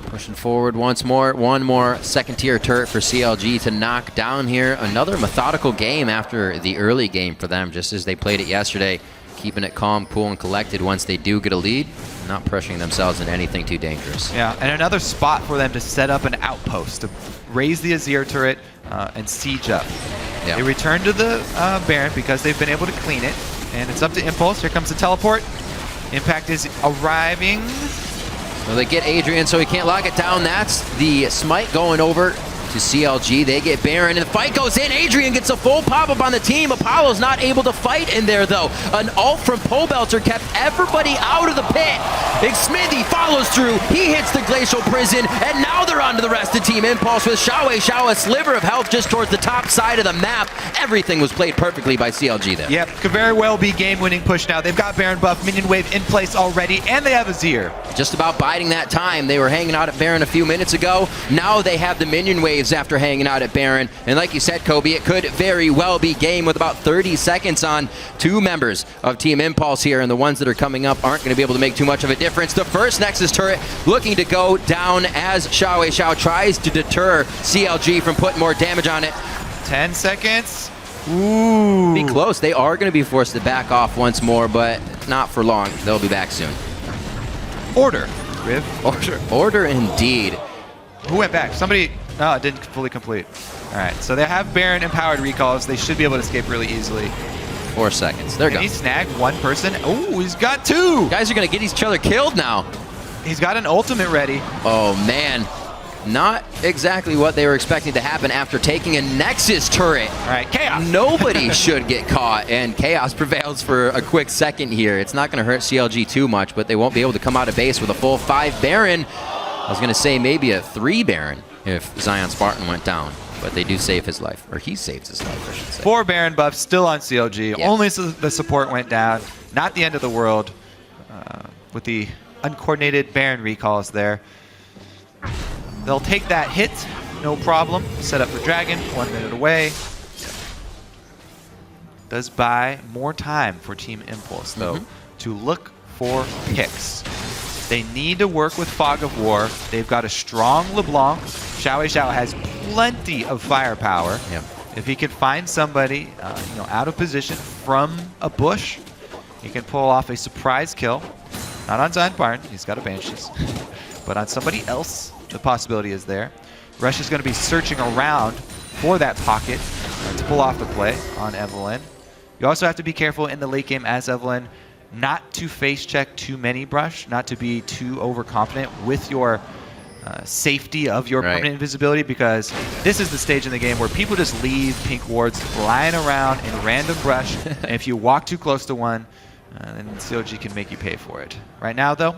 Pushing forward once more. One more second-tier turret for CLG to knock down here. Another methodical game after the early game for them, just as they played it yesterday. Keeping it calm, cool, and collected once they do get a lead. Not pressuring themselves into anything too dangerous. Yeah, and another spot for them to set up an outpost, to raise the Azir turret and siege up. Yeah. They return to the Baron because they've been able to clean it. And it's up to Impulse. Here comes the teleport. Impact is arriving. Well, they get Adrian, so he can't lock it down. That's the smite going over to CLG. They get Baron, and the fight goes in. Adrian gets a full pop-up on the team. Apollo's not able to fight in there, though. An ult from Pobelter kept everybody out of the pit. Big Smithy follows through. He hits the Glacial Prison, and now they're on to the rest of Team Impulse with Xiao, a sliver of health just towards the top side of the map. Everything was played perfectly by CLG there. Yep, could very well be game-winning push now. They've got Baron buff, minion wave in place already, and they have Azir. Just about biding that time. They were hanging out at Baron a few minutes ago. Now they have the minion waves after hanging out at Baron. And like you said, Kobe, it could very well be game with about 30 seconds on. Two members of Team Impulse here, and the ones that are coming up aren't going to be able to make too much of a difference. The first Nexus turret looking to go down as Xiao tries to deter CLG from putting more damage on it. 10 seconds. Ooh. Be close. They are going to be forced to back off once more, but not for long. They'll be back soon. Order. Riv. Order indeed. Who went back? Somebody. No, it didn't fully complete. All right, so they have Baron empowered recalls. They should be able to escape really easily. 4 seconds. They're Can gone. he snag one person? Oh, he's got two. Guys are going to get each other killed now. He's got an ultimate ready. Oh, man. Not exactly what they were expecting to happen after taking a Nexus turret. All right, Chaos. Nobody should get caught, and Chaos prevails for a quick second here. It's not going to hurt CLG too much, but they won't be able to come out of base with a full 5 Baron. I was going to say maybe a 3 Baron if Zion Spartan went down, but they do save his life, or he saves his life, I should say. 4 Baron buffs still on CLG. Yeah. Only so the support went down. Not the end of the world with the uncoordinated Baron recalls there. They'll take that hit, no problem. Set up for Dragon, 1 minute away. Does buy more time for Team Impulse, though, to look for picks. They need to work with Fog of War. They've got a strong LeBlanc. Xiao has plenty of firepower. Yep. If he can find somebody out of position from a bush, he can pull off a surprise kill. Not on Zion Barn, he's got a Banshees. But on somebody else, the possibility is there. Rush is going to be searching around for that pocket to pull off the play on Evelynn. You also have to be careful in the late game as Evelynn not to face check too many brush, not to be too overconfident with your safety of your permanent invisibility, because this is the stage in the game where people just leave pink wards lying around in random brush, and if you walk too close to one, then CLG can make you pay for it. Right now, though,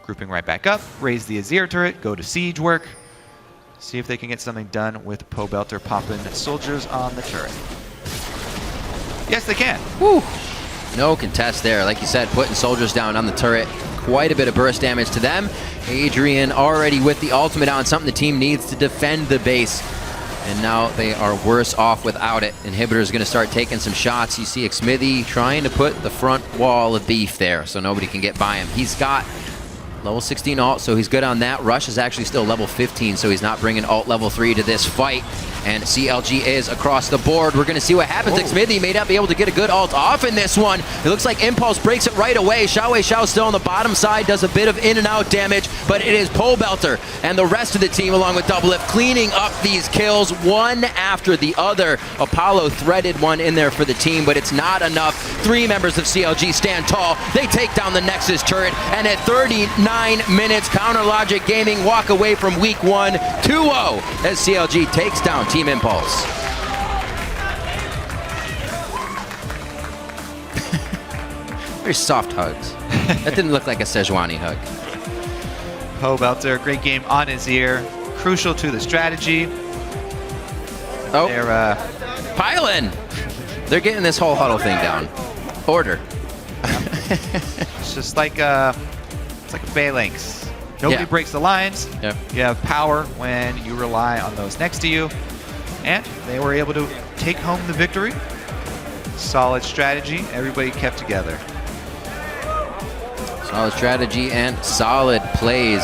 grouping right back up, raise the Azir turret, go to siege work, see if they can get something done with Pobelter popping soldiers on the turret. Yes, they can. Woo. No contest there. Like you said, putting soldiers down on the turret. Quite a bit of burst damage to them. Adrian already with the ultimate on, something the team needs to defend the base. And now they are worse off without it. Inhibitor is going to start taking some shots. You see Xmithy trying to put the front wall of beef there so nobody can get by him. He's got level 16 ult, so he's good on that. Rush is actually still level 15, so he's not bringing ult level 3 to this fight. And CLG is across the board. We're going to see what happens. Xmithy may not be able to get a good ult off in this one. It looks like Impulse breaks it right away. Xiao still on the bottom side, does a bit of in and out damage, but it is Pobelter and the rest of the team along with Doublelift cleaning up these kills one after the other. Apollo threaded one in there for the team, but it's not enough. 3 members of CLG stand tall. They take down the Nexus turret, and at 39 minutes, Counter Logic Gaming walk away from week 1 2-0 as CLG takes down Team Impulse. Very soft hugs. That didn't look like a Sejuani hug. Pobelter, great game on his ear. Crucial to the strategy. Oh, They're Pylon! They're getting this whole huddle thing down. Order. it's just like it's like a phalanx. Nobody Yeah. breaks the lines. Yep. You have power when you rely on those next to you. And they were able to take home the victory. Solid strategy. Everybody kept together. Solid strategy and solid plays.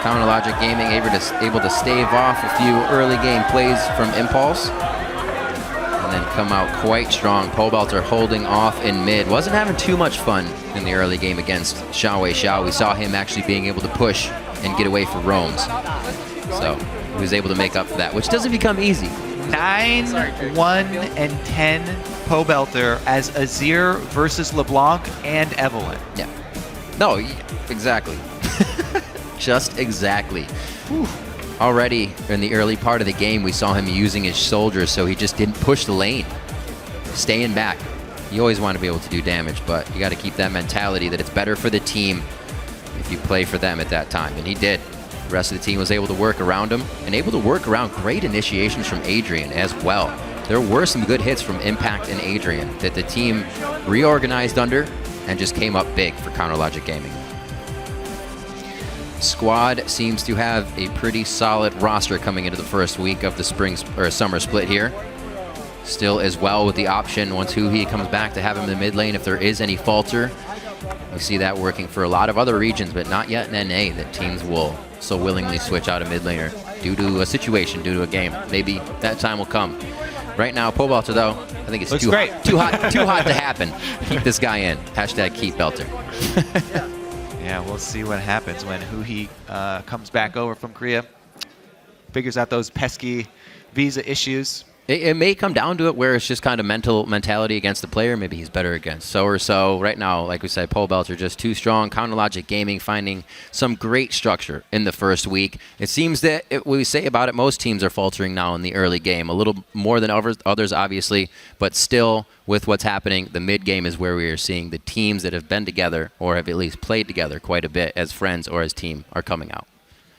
Counter Logic Gaming able to stave off a few early game plays from Impulse. And then come out quite strong. Pobelter holding off in mid. Wasn't having too much fun in the early game against Xiao Xiao. We saw him actually being able to push and get away for roams. So he was able to make up for that, which doesn't become easy. 9, 1, and 10 Pobelter as Azir versus LeBlanc and Evelyn. Yeah. No, exactly. Just exactly. Whew. Already in the early part of the game, we saw him using his soldiers, so he just didn't push the lane. Staying back. You always want to be able to do damage, but you got to keep that mentality that it's better for the team if you play for them at that time, and he did. The rest of the team was able to work around him and able to work around great initiations from Adrian as well. There were some good hits from Impact and Adrian that the team reorganized under and just came up big for Counter Logic Gaming. Squad seems to have a pretty solid roster coming into the first week of the summer split here. Still as well with the option once Huhi comes back to have him in the mid lane if there is any falter. We see that working for a lot of other regions, but not yet in NA, that teams will so willingly switch out a mid laner due to a situation, due to a game. Maybe that time will come. Right now, Pobelter though, I think it's too hot to happen. Keep this guy in. Hashtag keep Belter. Yeah, we'll see what happens when Huhi comes back over from Korea. Figures out those pesky visa issues. It may come down to it where it's just kind of mentality against the player. Maybe he's better against so or so. Right now, like we said, Pobelter just too strong. Counter Logic Gaming finding some great structure in the first week. It seems that we say about it, most teams are faltering now in the early game. A little more than others, obviously, but still with what's happening, the mid game is where we are seeing the teams that have been together or have at least played together quite a bit as friends or as team are coming out.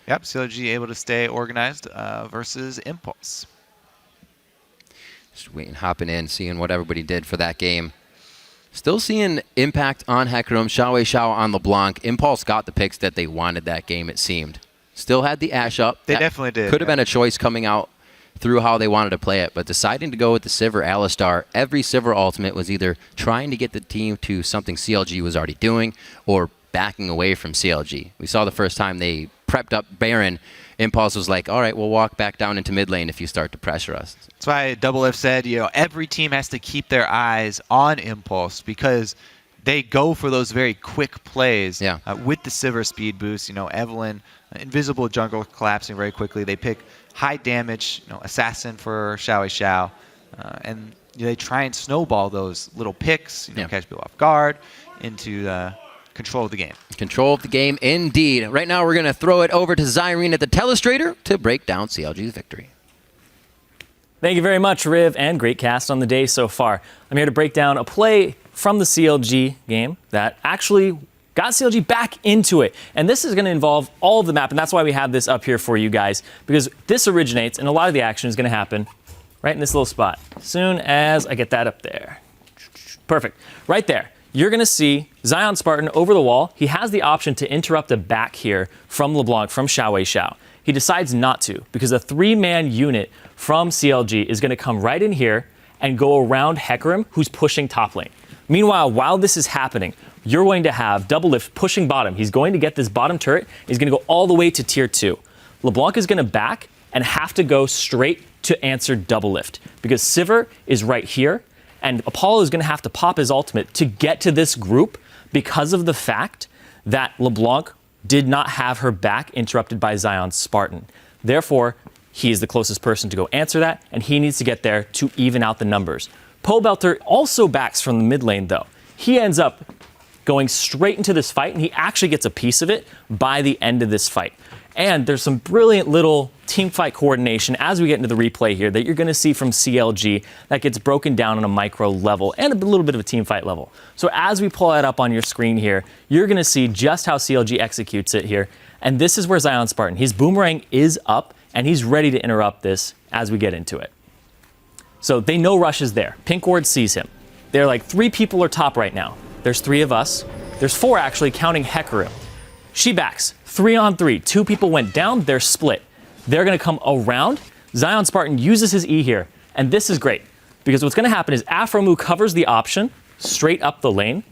Yep, CLG able to stay organized versus Impulse. Just waiting, hopping in, seeing what everybody did for that game. Still seeing Impact on Hecarim, Xiao on LeBlanc. Impulse got the picks that they wanted that game, it seemed. Still had the Ashe up. They definitely did. Could have been a choice coming out through how they wanted to play it, but deciding to go with the Sivir Alistar, every Sivir ultimate was either trying to get the team to something CLG was already doing or backing away from CLG. We saw the first time they prepped up Baron, Impulse was like, all right, we'll walk back down into mid lane if you start to pressure us. That's why Double F said, every team has to keep their eyes on Impulse because they go for those very quick plays with the Sivir speed boost. Evelyn, invisible jungle collapsing very quickly. They pick high damage, assassin for Xiao, and they try and snowball those little picks, catch people off guard into control of the game. Control of the game, indeed. Right now, we're going to throw it over to Zyrene at the Telestrator to break down CLG's victory. Thank you very much, Riv, and great cast on the day so far. I'm here to break down a play from the CLG game that actually got CLG back into it. And this is going to involve all of the map, and that's why we have this up here for you guys, because this originates, and a lot of the action is going to happen right in this little spot. As soon as I get that up there. Perfect. Right there. You're going to see Zion Spartan over the wall. He has the option to interrupt a back here from LeBlanc, from Xiao. He decides not to because a 3-man unit from CLG is going to come right in here and go around Hecarim, who's pushing top lane. Meanwhile, while this is happening, you're going to have Double Lift pushing bottom. He's going to get this bottom turret. He's going to go all the way to tier 2. LeBlanc is going to back and have to go straight to answer Double Lift because Sivir is right here. And Apollo is going to have to pop his ultimate to get to this group because of the fact that LeBlanc did not have her back interrupted by Zion Spartan. Therefore, he is the closest person to go answer that, and he needs to get there to even out the numbers. Pobelter also backs from the mid lane, though. He ends up going straight into this fight, and he actually gets a piece of it by the end of this fight. And there's some brilliant little team fight coordination as we get into the replay here that you're going to see from CLG that gets broken down on a micro level and a little bit of a team fight level. So as we pull that up on your screen here, you're going to see just how CLG executes it here. And this is where Zion Spartan, his boomerang is up, and he's ready to interrupt this as we get into it. So they know Rush is there. Pink Ward sees him. They're like 3 people are top right now. There's 3 of us. There's 4 actually, counting Hecarim. She backs, 3 on 3. 2 people went down, they're split. They're gonna come around. Zion Spartan uses his E here, and this is great, because what's gonna happen is Afromu covers the option straight up the lane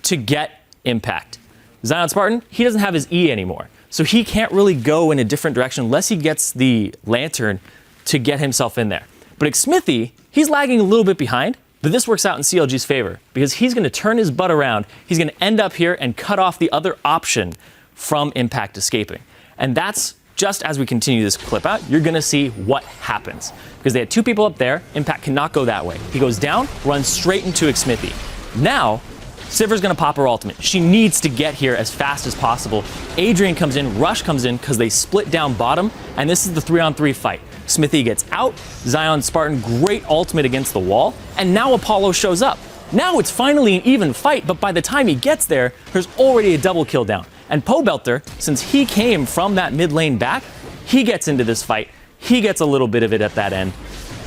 to get impact. Zion Spartan, he doesn't have his E anymore, so he can't really go in a different direction unless he gets the lantern to get himself in there. But Xmithy, he's lagging a little bit behind, but this works out in CLG's favor because he's going to turn his butt around. He's going to end up here and cut off the other option from Impact escaping. And that's just as we continue this clip out, you're going to see what happens. Because they had 2 people up there, Impact cannot go that way. He goes down, runs straight into Xmithy. Now, Sivir's going to pop her ultimate. She needs to get here as fast as possible. Adrian comes in, Rush comes in because they split down bottom, and this is the 3-on-3 fight. Xmithy gets out, Zion Spartan, great ultimate against the wall, and now Apollo shows up. Now it's finally an even fight, but by the time he gets there, there's already a double kill down. And Pobelter, since he came from that mid lane back, he gets into this fight. He gets a little bit of it at that end.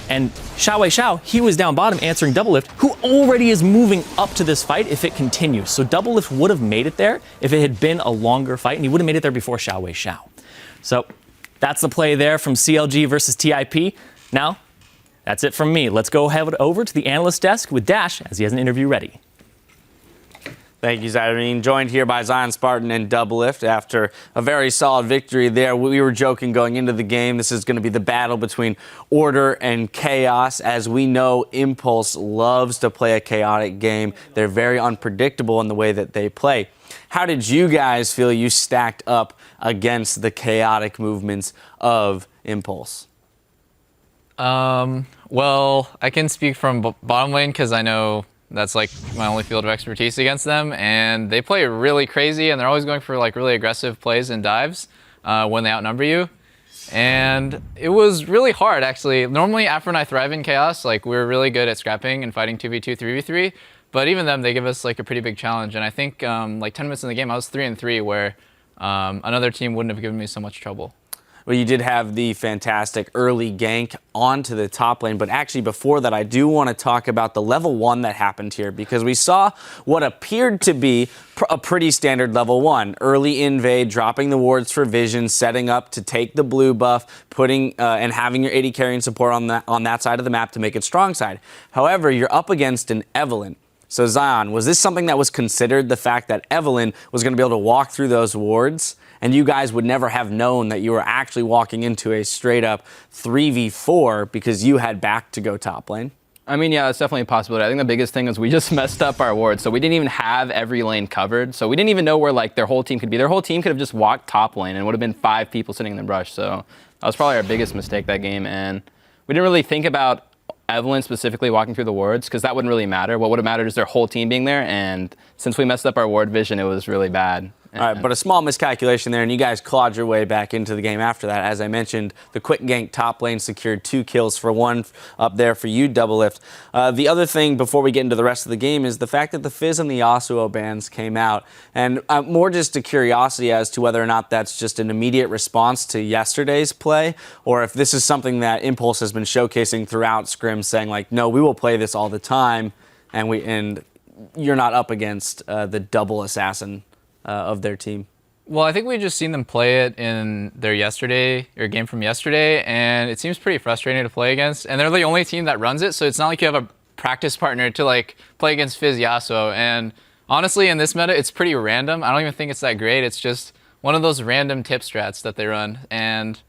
And Xiao, he was down bottom answering Doublelift, who already is moving up to this fight if it continues. So Doublelift would have made it there if it had been a longer fight, and he would have made it there before Xiao. So that's the play there from CLG versus TIP. Now, that's it from me. Let's go head over to the analyst desk with Dash as he has an interview ready. Thank you, Zyrene. Joined here by Zion Spartan and Doublelift after a very solid victory there. We were joking going into the game. This is going to be the battle between order and chaos. As we know, Impulse loves to play a chaotic game. They're very unpredictable in the way that they play. How did you guys feel you stacked up against the chaotic movements of Impulse? Well, I can speak from bottom lane because I know that's like my only field of expertise against them, and they play really crazy, and they're always going for like really aggressive plays and dives when they outnumber you. And it was really hard, actually. Normally, Afro and I thrive in chaos. Like, we're really good at scrapping and fighting 2v2, 3v3. But even them, they give us like a pretty big challenge. And I think like 10 minutes in the game, I was 3-3, where another team wouldn't have given me so much trouble. Well, you did have the fantastic early gank onto the top lane, but actually before that, I do want to talk about the level 1 that happened here, because we saw what appeared to be a pretty standard level 1. Early invade, dropping the wards for vision, setting up to take the blue buff, putting and having your AD carrying support on that side of the map to make it strong side. However, you're up against an Evelynn. So Zion, was this something that was considered, the fact that Evelynn was going to be able to walk through those wards, and you guys would never have known that you were actually walking into a straight-up 3v4 because you had back to go top lane? I mean, yeah, that's definitely a possibility. I think the biggest thing is we just messed up our wards, so we didn't even have every lane covered. So we didn't even know where like their whole team could be. Their whole team could have just walked top lane, and it would have been 5 people sitting in the brush. So that was probably our biggest mistake that game, and we didn't really think about Evelynn specifically walking through the wards, because that wouldn't really matter. What would have mattered is their whole team being there, and since we messed up our ward vision, it was really bad. All right, but a small miscalculation there, and you guys clawed your way back into the game after that. As I mentioned, the quick gank top lane secured 2 kills for 1 up there for you, Doublelift. The other thing before we get into the rest of the game is the fact that the Fizz and the Yasuo bans came out. And more just a curiosity as to whether or not that's just an immediate response to yesterday's play, or if this is something that Impulse has been showcasing throughout Scrim, saying like, no, we will play this all the time, and you're not up against the double assassin of their team. Well, I think we just seen them play it in their game from yesterday, and it seems pretty frustrating to play against. And they're the only team that runs it, so it's not like you have a practice partner to like play against Fizz Yasuo. And honestly, in this meta, it's pretty random. I don't even think it's that great. It's just one of those random tip strats that they run. And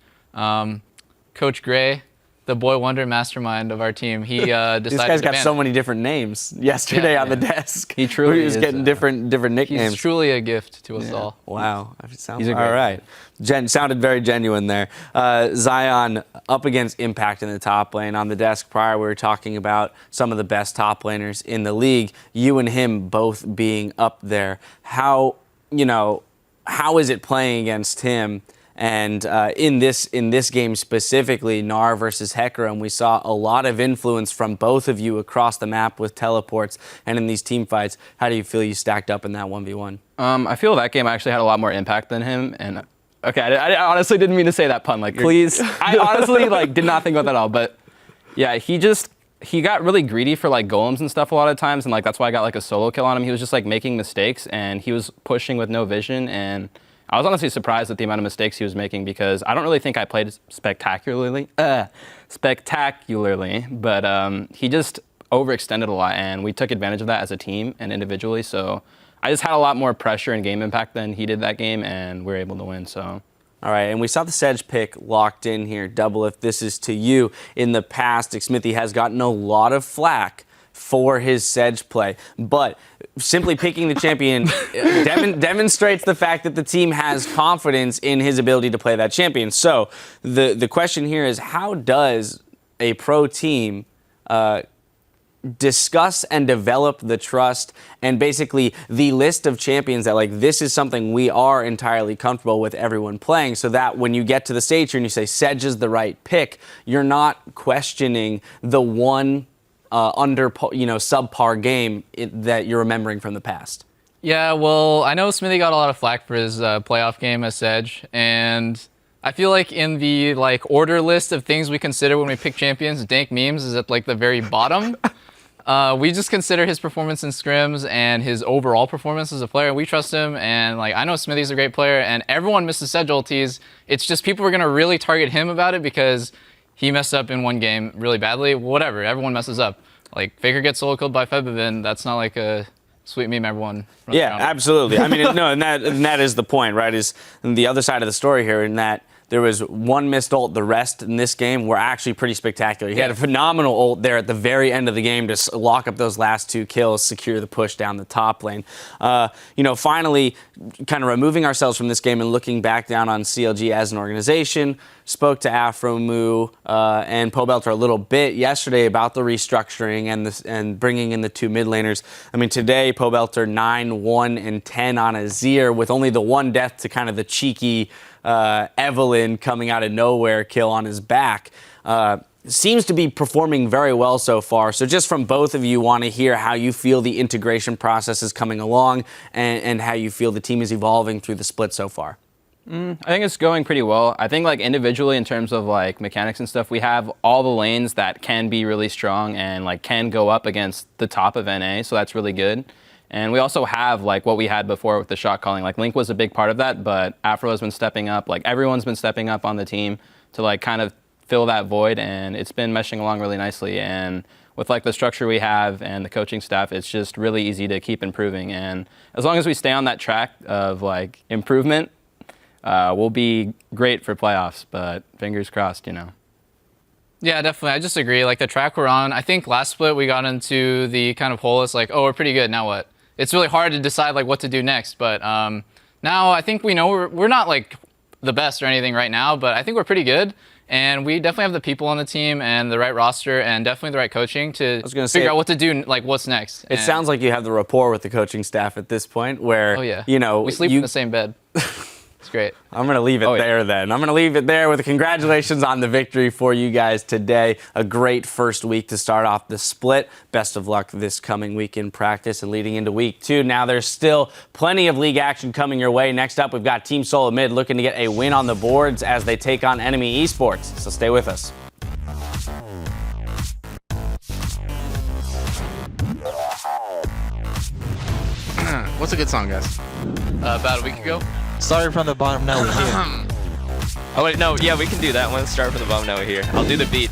Coach Gray, the boy wonder mastermind of our team, he decided This guy's got ban so many different names yesterday on the desk. He truly was is, getting different nicknames. He's truly a gift to us all. Wow. Sounds He's a great all right. Sounded very genuine there. Zion up against Impact in the top lane. On the desk prior, we were talking about some of the best top laners in the league. You and him both being up there. How how is it playing against him? And in this game specifically, NAR versus FLICKR, and we saw a lot of influence from both of you across the map with teleports and in these team fights. How do you feel you stacked up in that 1v1? I feel that game actually had a lot more impact than him. And okay, I honestly didn't mean to say that pun. Like, please, I honestly did not think about that at all. But yeah, he got really greedy for golems and stuff a lot of times, and that's why I got a solo kill on him. He was just making mistakes, and he was pushing with no vision, and I was honestly surprised at the amount of mistakes he was making because I don't really think I played spectacularly, but he just overextended a lot, and we took advantage of that as a team and individually. So I just had a lot more pressure and game impact than he did that game, and we were able to win. So. All right, and we saw the Sedge pick locked in here. Double, if this is to you. In the past, Smithy has gotten a lot of flack for his Sedge play, but simply picking the champion demonstrates the fact that the team has confidence in his ability to play that champion. So the question here is, how does a pro team discuss and develop the trust and basically the list of champions that this is something we are entirely comfortable with everyone playing, so that when you get to the stage here and you say Sedge is the right pick, you're not questioning the one subpar game that you're remembering from the past? Yeah, well, I know Smithy got a lot of flack for his playoff game as Sedge, and I feel like in the order list of things we consider when we pick champions, Dank Memes is at the very bottom. We just consider his performance in scrims and his overall performance as a player. We trust him, and I know Smithy's a great player, and everyone misses Sedge ultis. It's just people are gonna really target him about it because he messed up in one game really badly. Whatever, everyone messes up. FLICKR gets solo killed by Febivin. That's not a sweet meme everyone. Yeah, absolutely. I mean, no, and that is the point, right? Is the other side of the story here, in that there was one missed ult. The rest in this game were actually pretty spectacular. He had a phenomenal ult there at the very end of the game to lock up those last 2 kills, secure the push down the top lane. Finally, kind of removing ourselves from this game and looking back down on CLG as an organization, spoke to Afromoo and Pobelter a little bit yesterday about the restructuring and bringing in the 2 mid laners. I mean, today, Pobelter 9, 1, and 10 on Azir with only the 1 death to kind of the cheeky Evelyn coming out of nowhere kill on his back. Seems to be performing very well so far. So just from both of you, want to hear how you feel the integration process is coming along and how you feel the team is evolving through the split so far. I think it's going pretty well. I think individually in terms of mechanics and stuff, we have all the lanes that can be really strong and can go up against the top of NA, so that's really good. And we also have what we had before with the shot calling. Link was a big part of that, but Afro has been stepping up. Everyone's been stepping up on the team to kind of fill that void, and it's been meshing along really nicely. And with the structure we have and the coaching staff, it's just really easy to keep improving. And as long as we stay on that track of improvement, we'll be great for playoffs, but fingers crossed, Yeah, definitely. I just agree. The track we're on, I think last split we got into the kind of hole. It's oh, we're pretty good, now what? It's really hard to decide what to do next, but now I think we know we're not the best or anything right now, but I think we're pretty good, and we definitely have the people on the team and the right roster and definitely the right coaching to figure out what to do, what's next. It sounds like you have the rapport with the coaching staff at this point where, we sleep in the same bed. It's great. I'm going to leave it there then. I'm going to leave it there with congratulations on the victory for you guys today. A great first week to start off the split. Best of luck this coming week in practice and leading into week 2. Now there's still plenty of league action coming your way. Next up, we've got Team Solo Mid looking to get a win on the boards as they take on Enemy Esports. So stay with us. What's a good song, guys? About a week ago. Started from the bottom, now we're here. Oh wait, no, yeah, we can do that one. Start from the bottom, now we're here. I'll do the beat.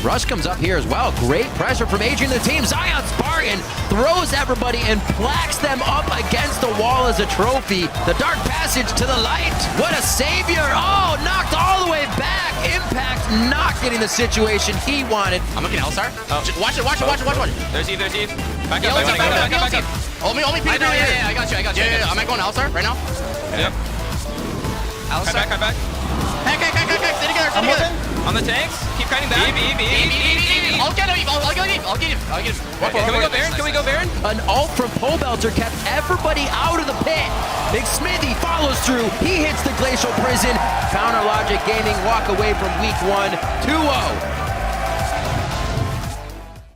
Rush comes up here as well. Great pressure from Adrian and the team. Zion Spartan throws everybody and placks them up against the wall as a trophy. The dark passage to the light. What a savior. Oh, knocked all the way back. Impact not getting the situation he wanted. I'm looking L-Star. Oh. Watch it. There's Eve. Back up. Only P3 right here. Yeah, I got you. Yeah, am I going L-Star right now? Yep. L-Star. Cut back. Hey, stay together. On the tanks. Keep kiting back. Eve. I'll get Eve. I'll get him. Okay, can we go Baron? Can we go Baron? An ult from Pole Belter kept everybody out of the pit. Big Smithy follows through. He hits the Glacial Prison. Counter Logic Gaming walk away from week 1 2-0.